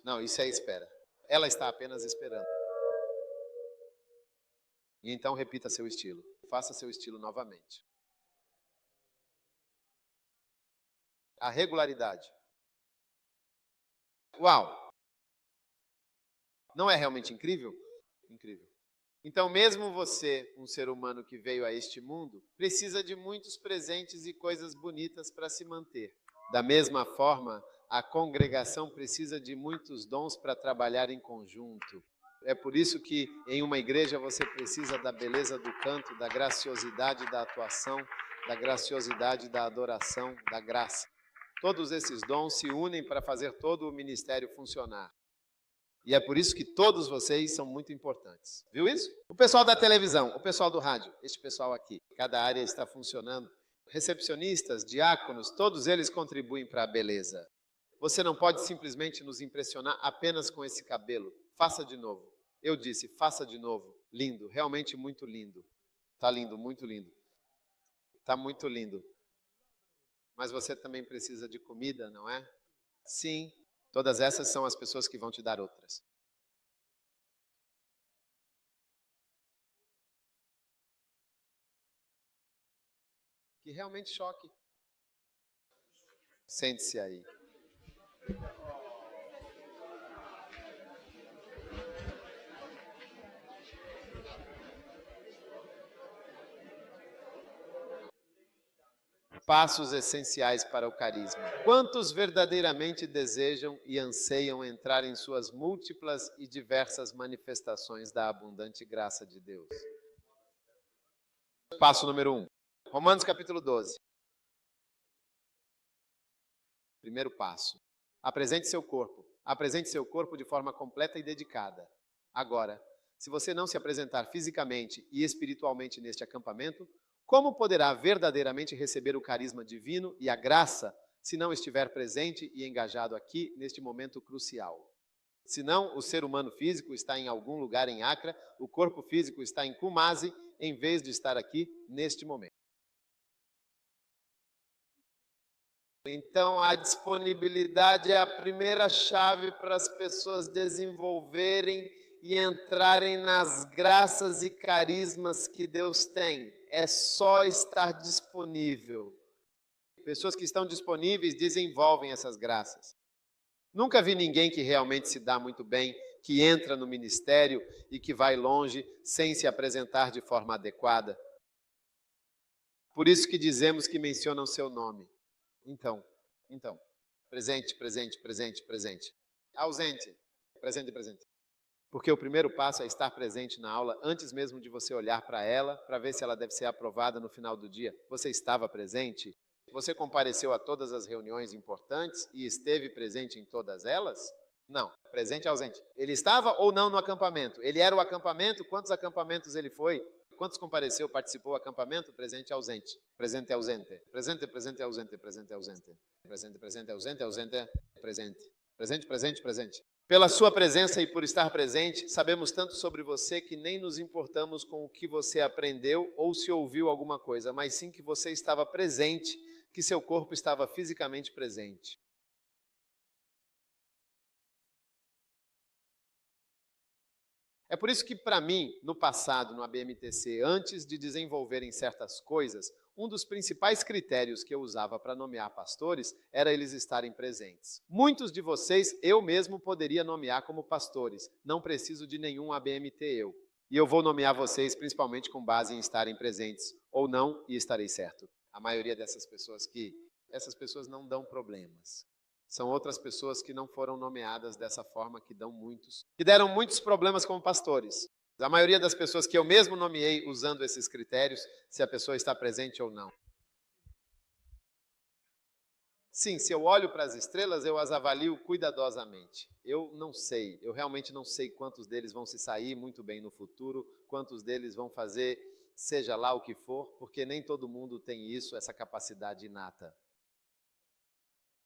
Não, isso é espera. Ela está apenas esperando. E então repita seu estilo. Faça seu estilo novamente. A regularidade. Uau! Não é realmente incrível? Incrível. Então, mesmo você, um ser humano que veio a este mundo, precisa de muitos presentes e coisas bonitas para se manter. Da mesma forma, a congregação precisa de muitos dons para trabalhar em conjunto. É por isso que em uma igreja você precisa da beleza do canto, da graciosidade da atuação, da graciosidade da adoração, da graça. Todos esses dons se unem para fazer todo o ministério funcionar. E é por isso que todos vocês são muito importantes. Viu isso? O pessoal da televisão, o pessoal do rádio, este pessoal aqui, cada área está funcionando. Recepcionistas, diáconos, todos eles contribuem para a beleza. Você não pode simplesmente nos impressionar apenas com esse cabelo. Faça de novo. Eu disse, faça de novo. Lindo, realmente muito lindo. Tá lindo, muito lindo. Tá muito lindo. Mas você também precisa de comida, não é? Sim. Todas essas são as pessoas que vão te dar outras. Que realmente choque. Sente-se aí. Passos essenciais para o carisma. Quantos verdadeiramente desejam e anseiam entrar em suas múltiplas e diversas manifestações da abundante graça de Deus? Passo número 1. Romanos capítulo 12. Primeiro passo. Apresente seu corpo. Apresente seu corpo de forma completa e dedicada. Agora, se você não se apresentar fisicamente e espiritualmente neste acampamento, como poderá verdadeiramente receber o carisma divino e a graça se não estiver presente e engajado aqui neste momento crucial? Senão, o ser humano físico está em algum lugar em Accra, o corpo físico está em Kumasi, em vez de estar aqui neste momento. Então, a disponibilidade é a primeira chave para as pessoas desenvolverem e entrarem nas graças e carismas que Deus tem. É só estar disponível. Pessoas que estão disponíveis desenvolvem essas graças. Nunca vi ninguém que realmente se dá muito bem, que entra no ministério e que vai longe sem se apresentar de forma adequada. Por isso que dizemos que mencionam seu nome. Então, presente, presente, presente, presente. Ausente, presente, presente. Porque o primeiro passo é estar presente na aula antes mesmo de você olhar para ela, para ver se ela deve ser aprovada no final do dia. Você estava presente? Você compareceu a todas as reuniões importantes e esteve presente em todas elas? Não, presente e ausente. Ele estava ou não no acampamento? Ele era o acampamento? Quantos acampamentos ele foi? Quantos compareceu, participou do acampamento? Presente e ausente. Presente e ausente. Presente, presente e ausente. Presente e ausente. Presente, presente, ausente, ausente, presente. Presente, presente, presente. Pela sua presença e por estar presente, sabemos tanto sobre você que nem nos importamos com o que você aprendeu ou se ouviu alguma coisa, mas sim que você estava presente, que seu corpo estava fisicamente presente. É por isso que, para mim, no passado, no ABMTC, antes de desenvolverem certas coisas, um dos principais critérios que eu usava para nomear pastores era eles estarem presentes. Muitos de vocês, eu mesmo poderia nomear como pastores. Não preciso de nenhum ABMT eu. E eu vou nomear vocês principalmente com base em estarem presentes. Ou não, e estarei certo. A maioria dessas pessoas essas pessoas não dão problemas. São outras pessoas que não foram nomeadas dessa forma, que dão muitos. Que deram muitos problemas como pastores. A maioria das pessoas que eu mesmo nomeei usando esses critérios, se a pessoa está presente ou não. Sim, se eu olho para as estrelas, eu as avalio cuidadosamente. Eu não sei, eu realmente não sei quantos deles vão se sair muito bem no futuro, quantos deles vão fazer seja lá o que for, porque nem todo mundo tem isso, essa capacidade inata.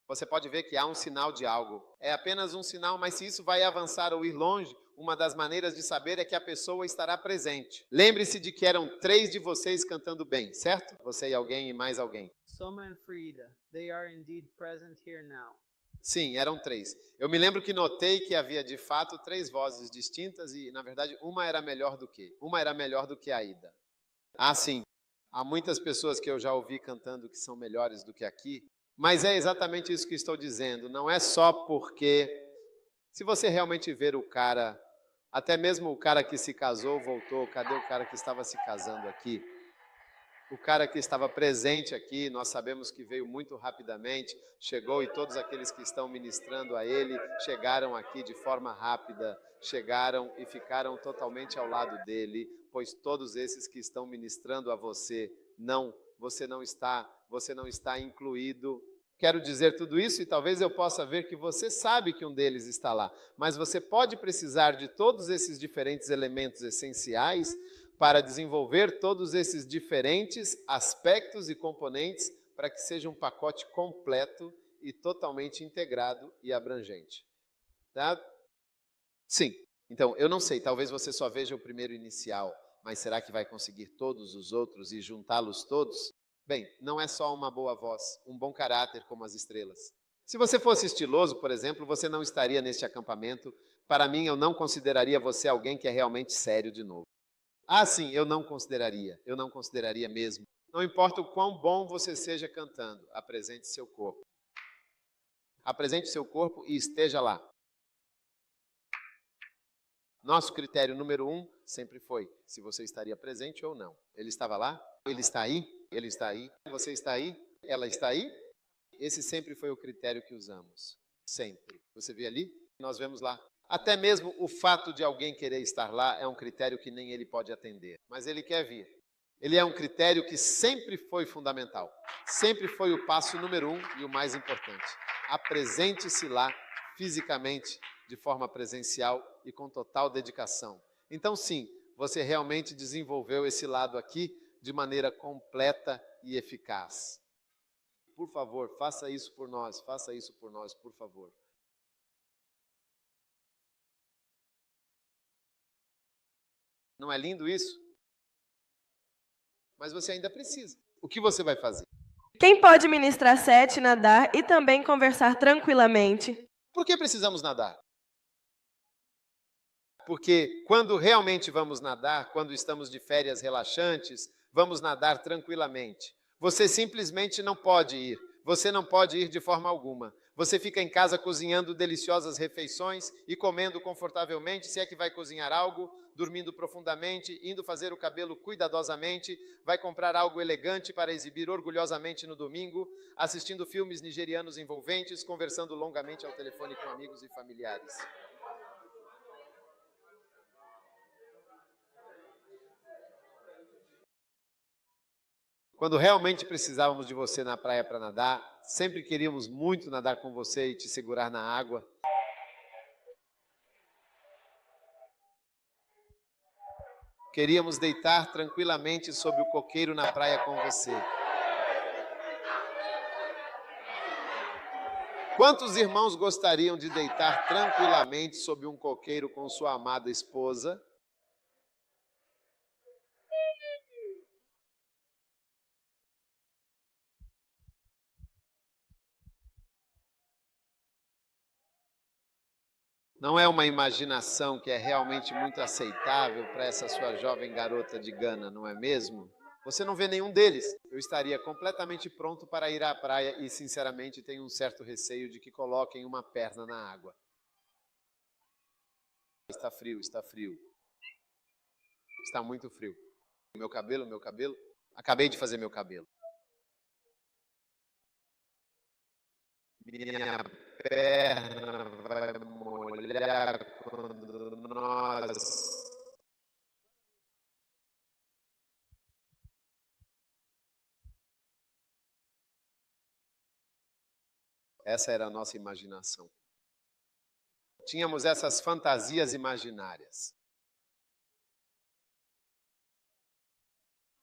Você pode ver que há um sinal de algo. É apenas um sinal, mas se isso vai avançar ou ir longe, uma das maneiras de saber é que a pessoa estará presente. Lembre-se de que eram 3 de vocês cantando bem, certo? Você e alguém e mais alguém. Soma and Frida, they are indeed present here now. Sim, eram 3. Eu me lembro que notei que havia de fato 3 vozes distintas e, na verdade, uma era melhor do que a Ida. Ah, sim. Há muitas pessoas que eu já ouvi cantando que são melhores do que aqui. Mas é exatamente isso que estou dizendo. Não é só porque, se você realmente ver o cara Até mesmo o cara que se casou voltou. Cadê o cara que estava se casando aqui? O cara que estava presente aqui, nós sabemos que veio muito rapidamente, chegou e todos aqueles que estão ministrando a ele chegaram aqui de forma rápida, chegaram e ficaram totalmente ao lado dele, pois todos esses que estão ministrando a você, você não está incluído. Quero dizer tudo isso e talvez eu possa ver que você sabe que um deles está lá, mas você pode precisar de todos esses diferentes elementos essenciais para desenvolver todos esses diferentes aspectos e componentes para que seja um pacote completo e totalmente integrado e abrangente. Tá? Sim. Então, eu não sei, talvez você só veja o primeiro inicial, mas será que vai conseguir todos os outros e juntá-los todos? Bem, não é só uma boa voz, um bom caráter como as estrelas. Se você fosse estiloso, por exemplo, você não estaria neste acampamento. Para mim, eu não consideraria você alguém que é realmente sério de novo. Ah, sim, eu não consideraria mesmo. Não importa o quão bom você seja cantando, apresente seu corpo. Apresente seu corpo e esteja lá. Nosso critério número 1 sempre foi se você estaria presente ou não. Ele estava lá? Ele está aí? Ele está aí? Você está aí? Ela está aí? Esse sempre foi o critério que usamos. Sempre. Você vê ali? Nós vemos lá. Até mesmo o fato de alguém querer estar lá é um critério que nem ele pode atender. Mas ele quer vir. Ele é um critério que sempre foi fundamental. Sempre foi o passo número 1 e o mais importante. Apresente-se lá fisicamente, de forma presencial e com total dedicação. Então, sim, você realmente desenvolveu esse lado aqui de maneira completa e eficaz. Por favor, faça isso por nós, por favor. Não é lindo isso? Mas você ainda precisa. O que você vai fazer? Quem pode ministrar 7, nadar e também conversar tranquilamente? Por que precisamos nadar? Porque quando realmente vamos nadar, quando estamos de férias relaxantes, vamos nadar tranquilamente. Você simplesmente não pode ir. Você não pode ir de forma alguma. Você fica em casa cozinhando deliciosas refeições e comendo confortavelmente, se é que vai cozinhar algo, dormindo profundamente, indo fazer o cabelo cuidadosamente, vai comprar algo elegante para exibir orgulhosamente no domingo, assistindo filmes nigerianos envolventes, conversando longamente ao telefone com amigos e familiares. Quando realmente precisávamos de você na praia para nadar, sempre queríamos muito nadar com você e te segurar na água. Queríamos deitar tranquilamente sob o coqueiro na praia com você. Quantos irmãos gostariam de deitar tranquilamente sob um coqueiro com sua amada esposa? Não é uma imaginação que é realmente muito aceitável para essa sua jovem garota de Gana, não é mesmo? Você não vê nenhum deles. Eu estaria completamente pronto para ir à praia e, sinceramente, tenho um certo receio de que coloquem uma perna na água. Está frio, está frio. Está muito frio. Meu cabelo. Acabei de fazer meu cabelo. Minha perna vai molhar quando nós... Essa era a nossa imaginação. Tínhamos essas fantasias imaginárias.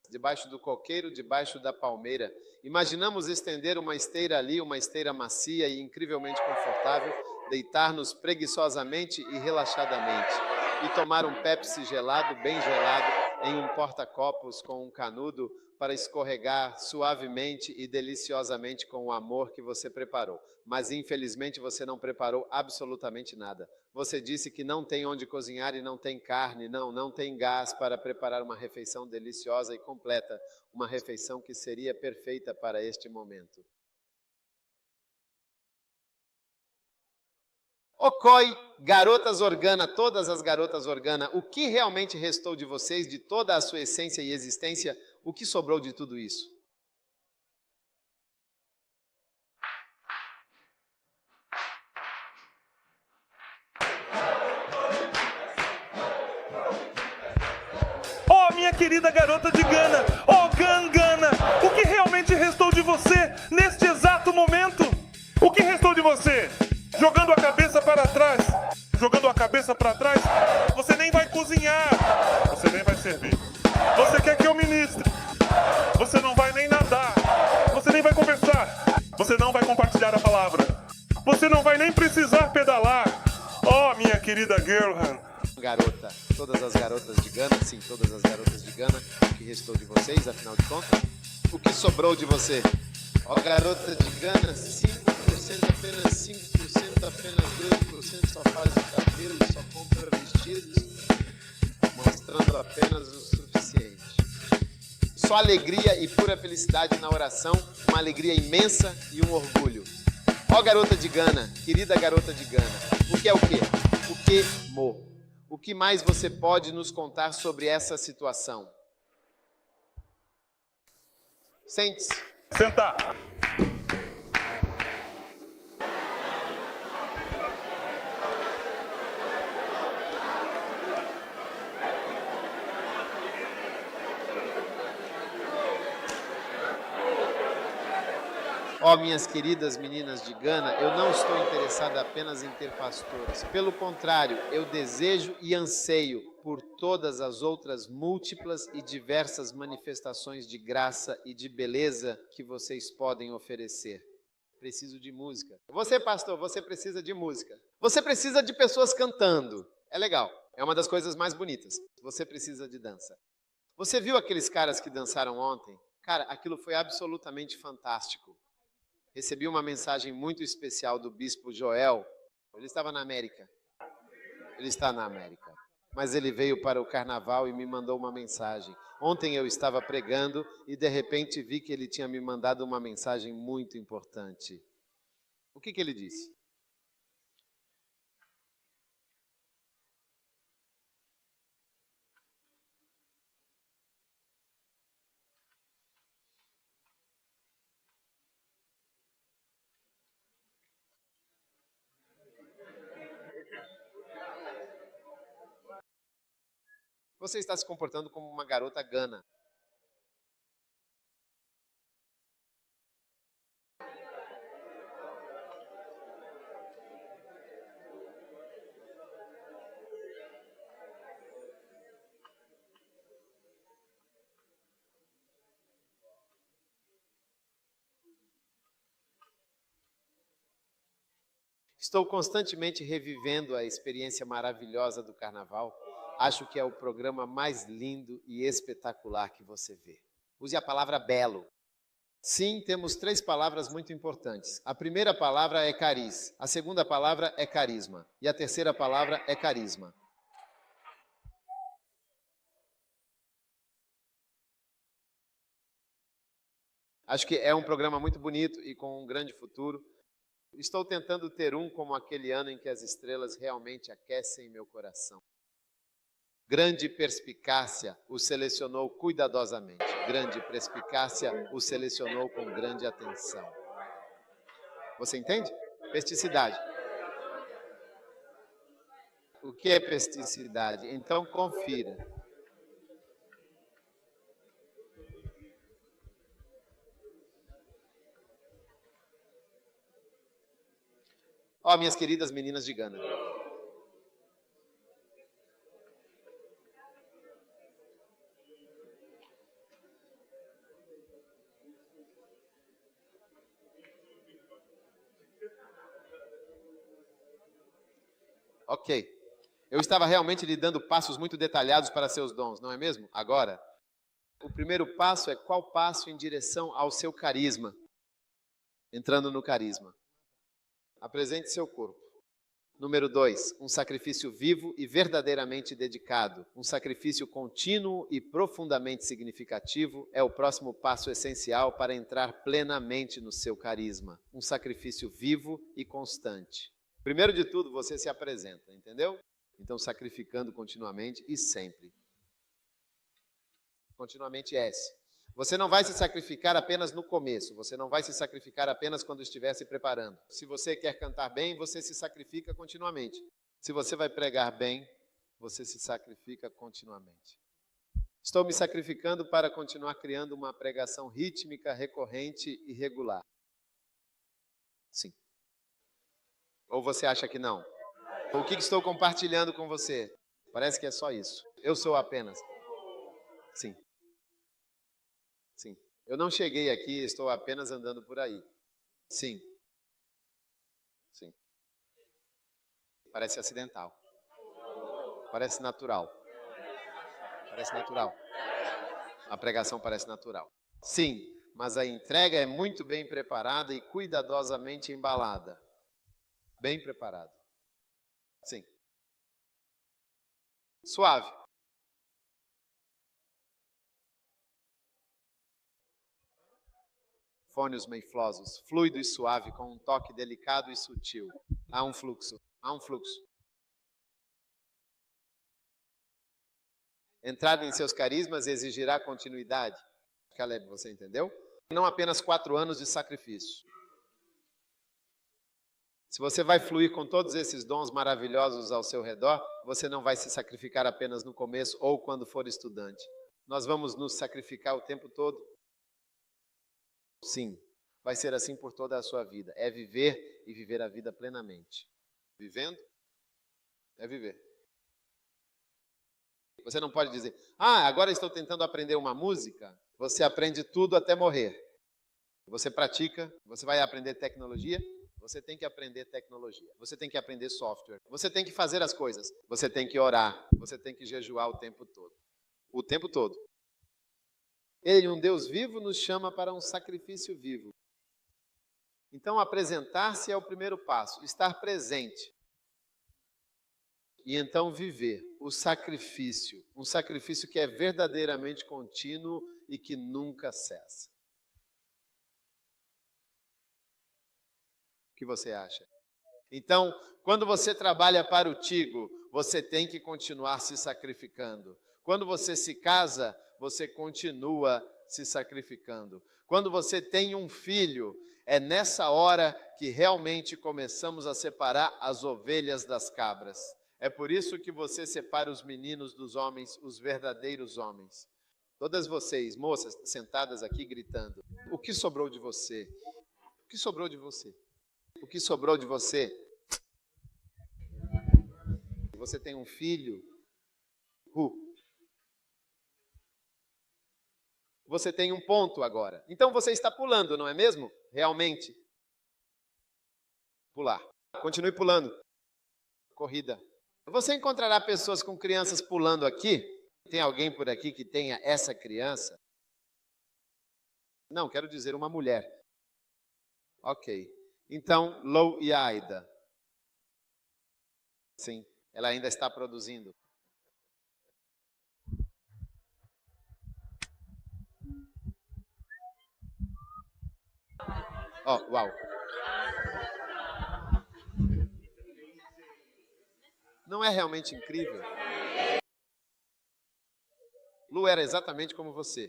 Debaixo do coqueiro, debaixo da palmeira. Imaginamos estender uma esteira ali, uma esteira macia e incrivelmente confortável, deitar-nos preguiçosamente e relaxadamente, e tomar um Pepsi gelado, bem gelado, em um porta-copos com um canudo para escorregar suavemente e deliciosamente com o amor que você preparou. Mas, infelizmente, você não preparou absolutamente nada. Você disse que não tem onde cozinhar e não tem carne, não tem gás para preparar uma refeição deliciosa e completa, uma refeição que seria perfeita para este momento. Okoi, garotas organa, todas as garotas organa, o que realmente restou de vocês, de toda a sua essência e existência, o que sobrou de tudo isso? Oh, minha querida garota de Gana, oh Gangana, o que realmente restou de você neste exato momento? O que restou de você? Jogando a cabeça para trás. Jogando a cabeça para trás, você nem vai cozinhar, você nem vai servir. Você quer que eu ministre? Você não vai nem nadar, você nem vai conversar, você não vai compartilhar a palavra, você não vai nem precisar pedalar. Oh, minha querida Gerhan. Garota, todas as garotas de Gana, sim, todas as garotas de Gana, o que restou de vocês, afinal de contas? O que sobrou de você? Ó, garota de Gana, 5%, apenas 5%, apenas 2% só faz o cabelo, só compra vestidos, mostrando apenas o suficiente. Só alegria e pura felicidade na oração, uma alegria imensa e um orgulho. Ó, garota de Gana, querida garota de Gana, o que é o quê? O que, mo? O que mais você pode nos contar sobre essa situação? Sente-se. Sentar. Ó, minhas queridas meninas de Gana, eu não estou interessada apenas em ter pastores. Pelo contrário, eu desejo e anseio por todas as outras múltiplas e diversas manifestações de graça e de beleza que vocês podem oferecer. Preciso de música. Você, pastor, você precisa de música. Você precisa de pessoas cantando. É legal. É uma das coisas mais bonitas. Você precisa de dança. Você viu aqueles caras que dançaram ontem? Cara, aquilo foi absolutamente fantástico. Recebi uma mensagem muito especial do bispo Joel. Ele estava na América. Ele está na América. Mas ele veio para o carnaval e me mandou uma mensagem. Ontem eu estava pregando e de repente vi que ele tinha me mandado uma mensagem muito importante. O que ele disse? Você está se comportando como uma garota Gana. Estou constantemente revivendo a experiência maravilhosa do carnaval. Acho que é o programa mais lindo e espetacular que você vê. Use a palavra belo. Sim, temos 3 palavras muito importantes. A primeira palavra é cariz, a segunda palavra é carisma e a terceira palavra é carisma. Acho que é um programa muito bonito e com um grande futuro. Estou tentando ter um como aquele ano em que as estrelas realmente aquecem meu coração. Grande perspicácia o selecionou cuidadosamente. Grande perspicácia o selecionou com grande atenção. Você entende? Pesticidade. O que é pesticidade? Então confira. Ó, minhas queridas meninas de Gana. Ok. Eu estava realmente lhe dando passos muito detalhados para seus dons, não é mesmo? Agora, o primeiro passo é qual passo em direção ao seu carisma? Entrando no carisma. Apresente seu corpo. Número 2, um sacrifício vivo e verdadeiramente dedicado. Um sacrifício contínuo e profundamente significativo é o próximo passo essencial para entrar plenamente no seu carisma. Um sacrifício vivo e constante. Primeiro de tudo, você se apresenta, entendeu? Então, sacrificando continuamente e sempre. Continuamente S. Você não vai se sacrificar apenas no começo, você não vai se sacrificar apenas quando estiver se preparando. Se você quer cantar bem, você se sacrifica continuamente. Se você vai pregar bem, você se sacrifica continuamente. Estou me sacrificando para continuar criando uma pregação rítmica, recorrente e regular. Sim. Ou você acha que não? O que estou compartilhando com você? Parece que é só isso. Eu sou apenas. Sim. Sim. Eu não cheguei aqui, estou apenas andando por aí. Sim. Sim. Parece acidental. Parece natural. Parece natural. A pregação parece natural. Sim, mas a entrega é muito bem preparada e cuidadosamente embalada. Bem preparada. Sim. Suave. Fôneos meiflosos, fluido e suave, com um toque delicado e sutil. Há um fluxo, há um fluxo. Entrada em seus carismas exigirá continuidade. Caleb, você entendeu? Não apenas 4 anos de sacrifício. Se você vai fluir com todos esses dons maravilhosos ao seu redor, você não vai se sacrificar apenas no começo ou quando for estudante. Nós vamos nos sacrificar o tempo todo. Sim, vai ser assim por toda a sua vida. É viver e viver a vida plenamente. Vivendo é viver. Você não pode dizer, agora estou tentando aprender uma música. Você aprende tudo até morrer. Você pratica, você vai aprender tecnologia. Você tem que aprender tecnologia. Você tem que aprender software. Você tem que fazer as coisas. Você tem que orar. Você tem que jejuar o tempo todo. O tempo todo. Ele, um Deus vivo, nos chama para um sacrifício vivo. Então, apresentar-se é o primeiro passo. Estar presente. E então viver o sacrifício. Um sacrifício que é verdadeiramente contínuo e que nunca cessa. O que você acha? Então, quando você trabalha para o Tigo, você tem que continuar se sacrificando. Quando você se casa, você continua se sacrificando. Quando você tem um filho, é nessa hora que realmente começamos a separar as ovelhas das cabras. É por isso que você separa os meninos dos homens, os verdadeiros homens. Todas vocês, moças, sentadas aqui gritando, o que sobrou de você? O que sobrou de você? O que sobrou de você? Você tem um filho? Você tem um ponto agora. Então você está pulando, não é mesmo? Realmente. Pular. Continue pulando. Corrida. Você encontrará pessoas com crianças pulando aqui? Tem alguém por aqui que tenha essa criança? Não, quero dizer uma mulher. Ok. Então, Lou e Aida. Sim, ela ainda está produzindo. Uau. Não é realmente incrível? Lu era exatamente como você.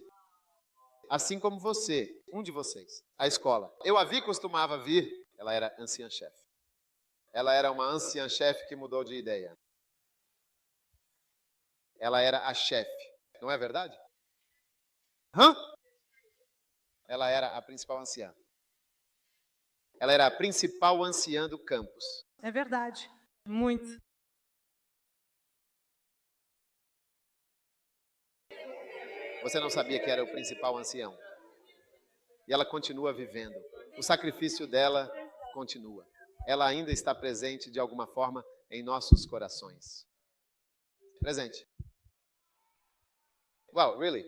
Assim como você, um de vocês, a escola. Eu a vi, costumava vir, ela era anciã-chefe. Ela era uma anciã-chefe que mudou de ideia. Ela era a chefe, não é verdade? Ela era a principal anciã. Ela era a principal anciã do campus. É verdade, muito. Você não sabia que era o principal ancião. E ela continua vivendo. O sacrifício dela continua. Ela ainda está presente de alguma forma em nossos corações. Presente. Wow, really?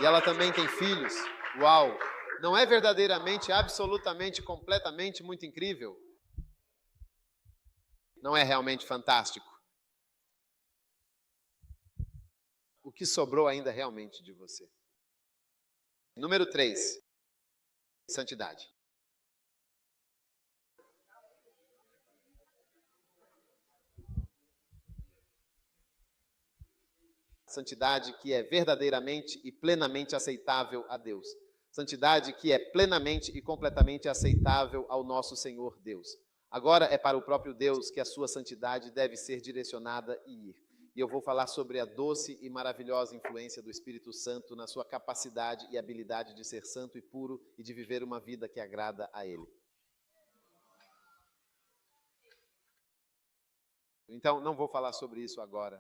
E ela também tem filhos. Uau! Não é verdadeiramente, absolutamente, completamente muito incrível? Não é realmente fantástico? O que sobrou ainda realmente de você? Número 3. Santidade. Santidade que é verdadeiramente e plenamente aceitável a Deus. Santidade que é plenamente e completamente aceitável ao nosso Senhor Deus. Agora é para o próprio Deus que a sua santidade deve ser direcionada e ir. E eu vou falar sobre a doce e maravilhosa influência do Espírito Santo na sua capacidade e habilidade de ser santo e puro e de viver uma vida que agrada a Ele. Então, não vou falar sobre isso agora.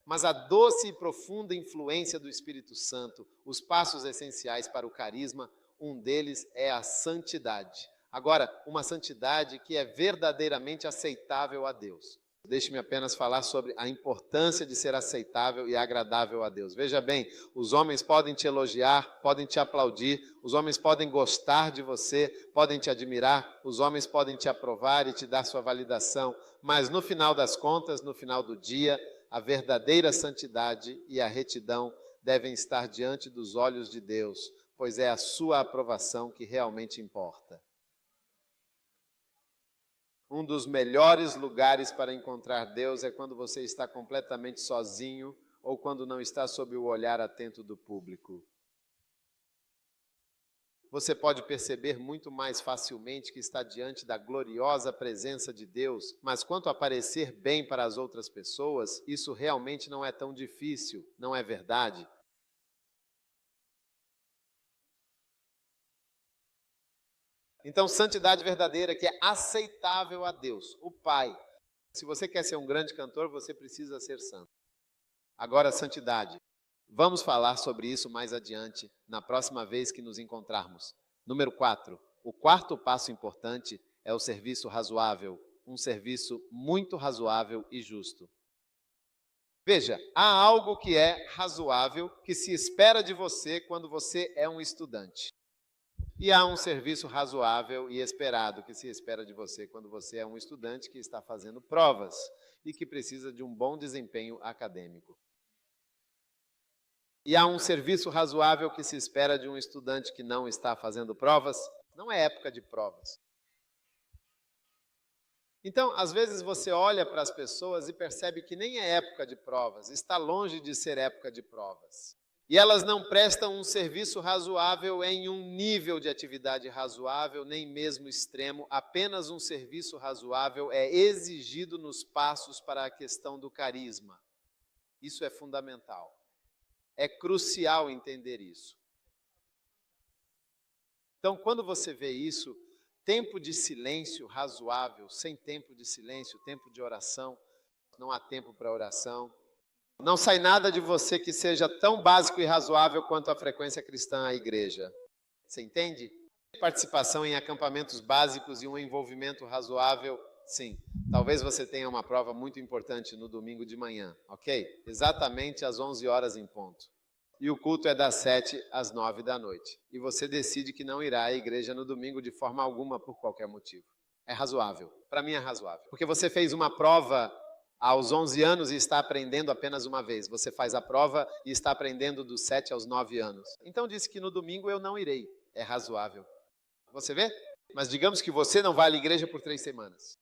Mas a doce e profunda influência do Espírito Santo, os passos essenciais para o carisma, um deles é a santidade. Agora, uma santidade que é verdadeiramente aceitável a Deus. Deixe-me apenas falar sobre a importância de ser aceitável e agradável a Deus. Veja bem, os homens podem te elogiar, podem te aplaudir, os homens podem gostar de você, podem te admirar, os homens podem te aprovar e te dar sua validação, mas no final das contas, no final do dia, a verdadeira santidade e a retidão devem estar diante dos olhos de Deus, pois é a sua aprovação que realmente importa. Um dos melhores lugares para encontrar Deus é quando você está completamente sozinho ou quando não está sob o olhar atento do público. Você pode perceber muito mais facilmente que está diante da gloriosa presença de Deus, mas quanto a parecer bem para as outras pessoas, isso realmente não é tão difícil, não é verdade? Então, santidade verdadeira que é aceitável a Deus, o Pai. Se você quer ser um grande cantor, você precisa ser santo. Agora, santidade. Vamos falar sobre isso mais adiante, na próxima vez que nos encontrarmos. Número 4. O quarto passo importante é o serviço razoável. Um serviço muito razoável e justo. Veja, há algo que é razoável, que se espera de você quando você é um estudante. E há um serviço razoável e esperado que se espera de você quando você é um estudante que está fazendo provas e que precisa de um bom desempenho acadêmico. E há um serviço razoável que se espera de um estudante que não está fazendo provas. Não é época de provas. Então, às vezes você olha para as pessoas e percebe que nem é época de provas, está longe de ser época de provas. E elas não prestam um serviço razoável em um nível de atividade razoável, nem mesmo extremo. Apenas um serviço razoável é exigido nos passos para a questão do carisma. Isso é fundamental. É crucial entender isso. Então, quando você vê isso, tempo de silêncio razoável, sem tempo de silêncio, tempo de oração, não há tempo para oração. Não sai nada de você que seja tão básico e razoável quanto a frequência cristã à igreja. Você entende? Participação em acampamentos básicos e um envolvimento razoável, sim. Talvez você tenha uma prova muito importante no domingo de manhã, ok? Exatamente às 11 horas em ponto. E o culto é das 7 às 9 da noite. E você decide que não irá à igreja no domingo de forma alguma por qualquer motivo. É razoável. Para mim é razoável. Porque você fez uma prova aos 11 anos e está aprendendo apenas uma vez. Você faz a prova e está aprendendo dos 7 aos 9 anos. Então disse que no domingo eu não irei. É razoável. Você vê? Mas digamos que você não vai à igreja por 3 semanas.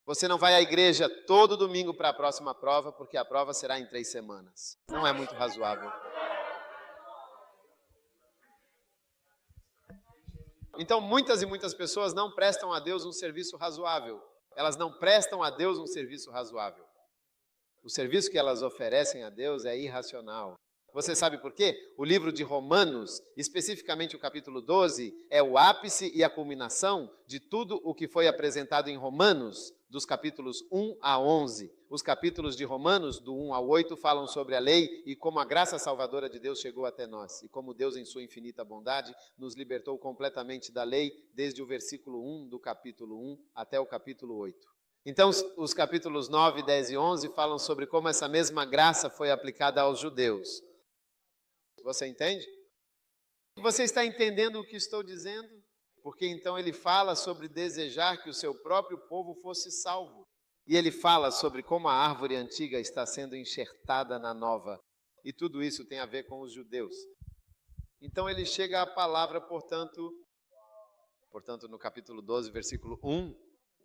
Você não vai à igreja todo domingo para a próxima prova, porque a prova será em 3 semanas. Não é muito razoável. Então muitas e muitas pessoas não prestam a Deus um serviço razoável. Elas não prestam a Deus um serviço razoável. O serviço que elas oferecem a Deus é irracional. Você sabe por quê? O livro de Romanos, especificamente o capítulo 12, é o ápice e a culminação de tudo o que foi apresentado em Romanos, dos capítulos 1 a 11. Os capítulos de Romanos, do 1 ao 8, falam sobre a lei e como a graça salvadora de Deus chegou até nós. E como Deus, em sua infinita bondade, nos libertou completamente da lei, desde o versículo 1 do capítulo 1 até o capítulo 8. Então, os capítulos 9, 10 e 11 falam sobre como essa mesma graça foi aplicada aos judeus. Você entende? Você está entendendo o que estou dizendo? Porque então ele fala sobre desejar que o seu próprio povo fosse salvo. E ele fala sobre como a árvore antiga está sendo enxertada na nova. E tudo isso tem a ver com os judeus. Então ele chega à palavra, portanto, no capítulo 12, versículo 1.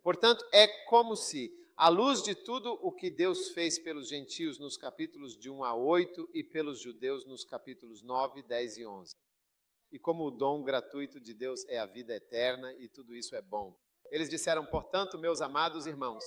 Portanto, é como se À luz de tudo o que Deus fez pelos gentios nos capítulos de 1 a 8 e pelos judeus nos capítulos 9, 10 e 11. E como o dom gratuito de Deus é a vida eterna e tudo isso é bom. Eles disseram, portanto, meus amados irmãos.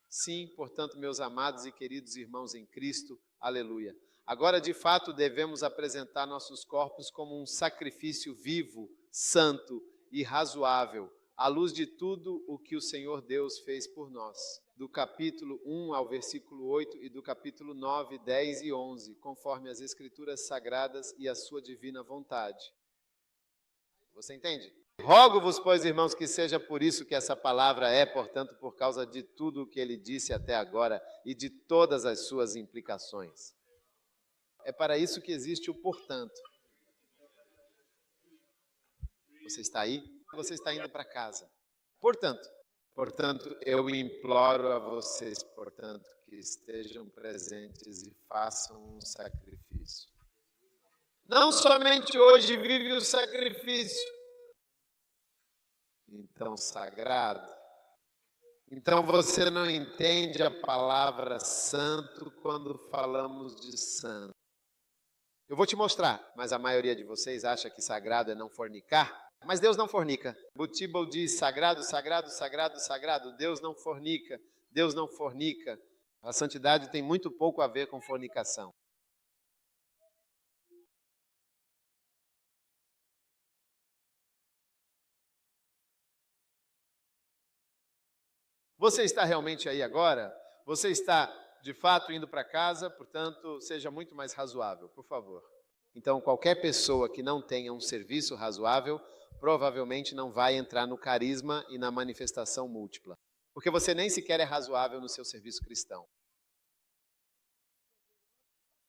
Sim, portanto, meus amados e queridos irmãos em Cristo, aleluia. Agora, de fato, devemos apresentar nossos corpos como um sacrifício vivo, santo e razoável, à luz de tudo o que o Senhor Deus fez por nós. Do capítulo 1 ao versículo 8 e do capítulo 9, 10 e 11, conforme as Escrituras Sagradas e a sua divina vontade. Você entende? Rogo-vos, pois, irmãos, que seja por isso que essa palavra é, portanto, por causa de tudo o que ele disse até agora e de todas as suas implicações. É para isso que existe o portanto. Você está aí? Você está indo para casa. Portanto, eu imploro a vocês, portanto, que estejam presentes e façam um sacrifício. Não somente hoje vive o sacrifício, então sagrado. Então você não entende a palavra santo quando falamos de santo. Eu vou te mostrar, mas a maioria de vocês acha que sagrado é não fornicar. Mas Deus não fornica. Butibel diz sagrado, sagrado, sagrado, sagrado. Deus não fornica, Deus não fornica. A santidade tem muito pouco a ver com fornicação. Você está realmente aí agora? Você está, de fato, indo para casa, portanto, seja muito mais razoável, por favor. Então, qualquer pessoa que não tenha um serviço razoável, provavelmente não vai entrar no carisma e na manifestação múltipla. Porque você nem sequer é razoável no seu serviço cristão.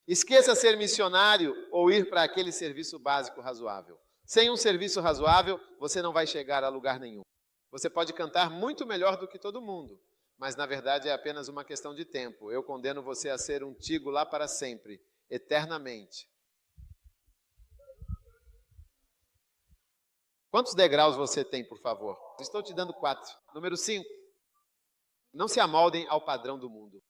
Esqueça ser missionário ou ir para aquele serviço básico razoável. Sem um serviço razoável, você não vai chegar a lugar nenhum. Você pode cantar muito melhor do que todo mundo, mas na verdade é apenas uma questão de tempo. Eu condeno você a ser um tigo lá para sempre, eternamente. Quantos degraus você tem, por favor? Estou te dando 4. Número 5. Não se amoldem ao padrão do mundo.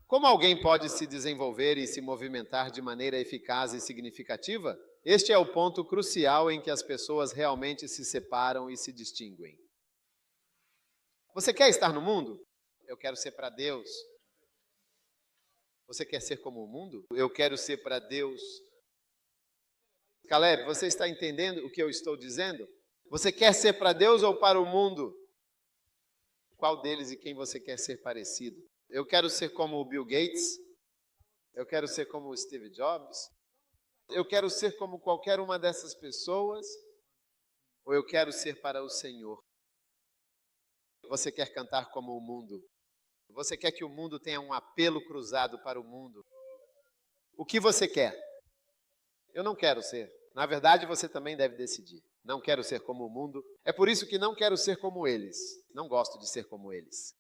Como alguém pode se desenvolver e se movimentar de maneira eficaz e significativa? Este é o ponto crucial em que as pessoas realmente se separam e se distinguem. Você quer estar no mundo? Eu quero ser para Deus. Você quer ser como o mundo? Eu quero ser para Deus. Caleb, você está entendendo o que eu estou dizendo? Você quer ser para Deus ou para o mundo? Qual deles e quem você quer ser parecido? Eu quero ser como o Bill Gates? Eu quero ser como o Steve Jobs? Eu quero ser como qualquer uma dessas pessoas? Ou eu quero ser para o Senhor? Você quer cantar como o mundo? Você quer que o mundo tenha um apelo cruzado para o mundo? O que você quer? Eu não quero ser. Na verdade, você também deve decidir. Não quero ser como o mundo. É por isso que não quero ser como eles. Não gosto de ser como eles.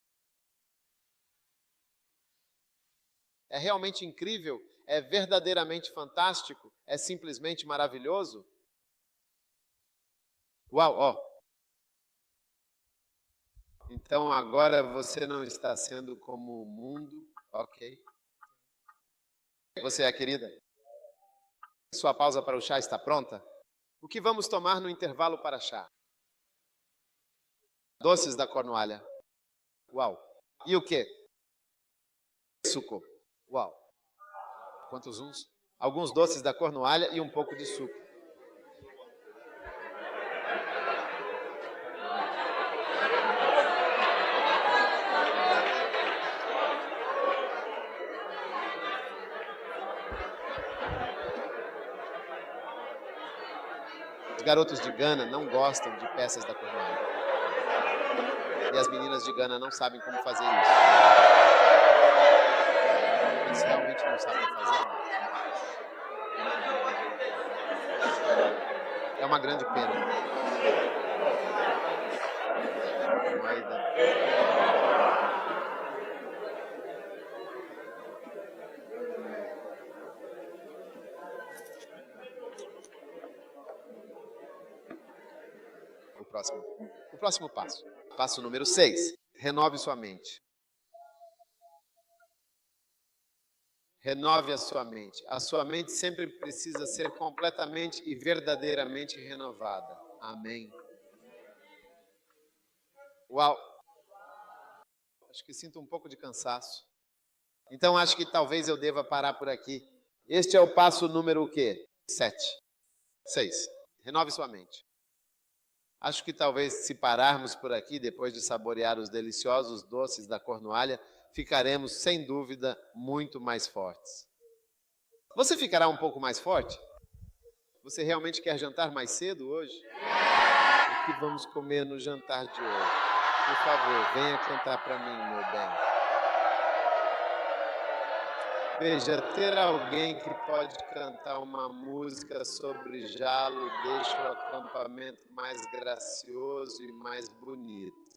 É realmente incrível? É verdadeiramente fantástico? É simplesmente maravilhoso? Uau, ó. Então agora você não está sendo como o mundo, ok? Você é a querida? Sua pausa para o chá está pronta? O que vamos tomar no intervalo para chá? Doces da Cornualha. Uau. E o quê? Suco. Uau. Quantos uns? Alguns doces da Cornualha e um pouco de suco. Os garotos de Gana não gostam de peças da Cornualha. E as meninas de Gana não sabem como fazer isso. Eles realmente não sabem fazer nada. É uma grande pena. o próximo passo. Passo número 6. Renove sua mente. Renove a sua mente. A sua mente sempre precisa ser completamente e verdadeiramente renovada. Amém. Uau! Acho que sinto um pouco de cansaço. Então acho que talvez eu deva parar por aqui. Este é o passo número o quê? 7. 6. Renove sua mente. Acho que talvez se pararmos por aqui, depois de saborear os deliciosos doces da Cornualha, ficaremos, sem dúvida, muito mais fortes. Você ficará um pouco mais forte? Você realmente quer jantar mais cedo hoje? O que vamos comer no jantar de hoje? Por favor, venha cantar para mim, meu bem. Veja, ter alguém que pode cantar uma música sobre jalo deixa o acampamento mais gracioso e mais bonito.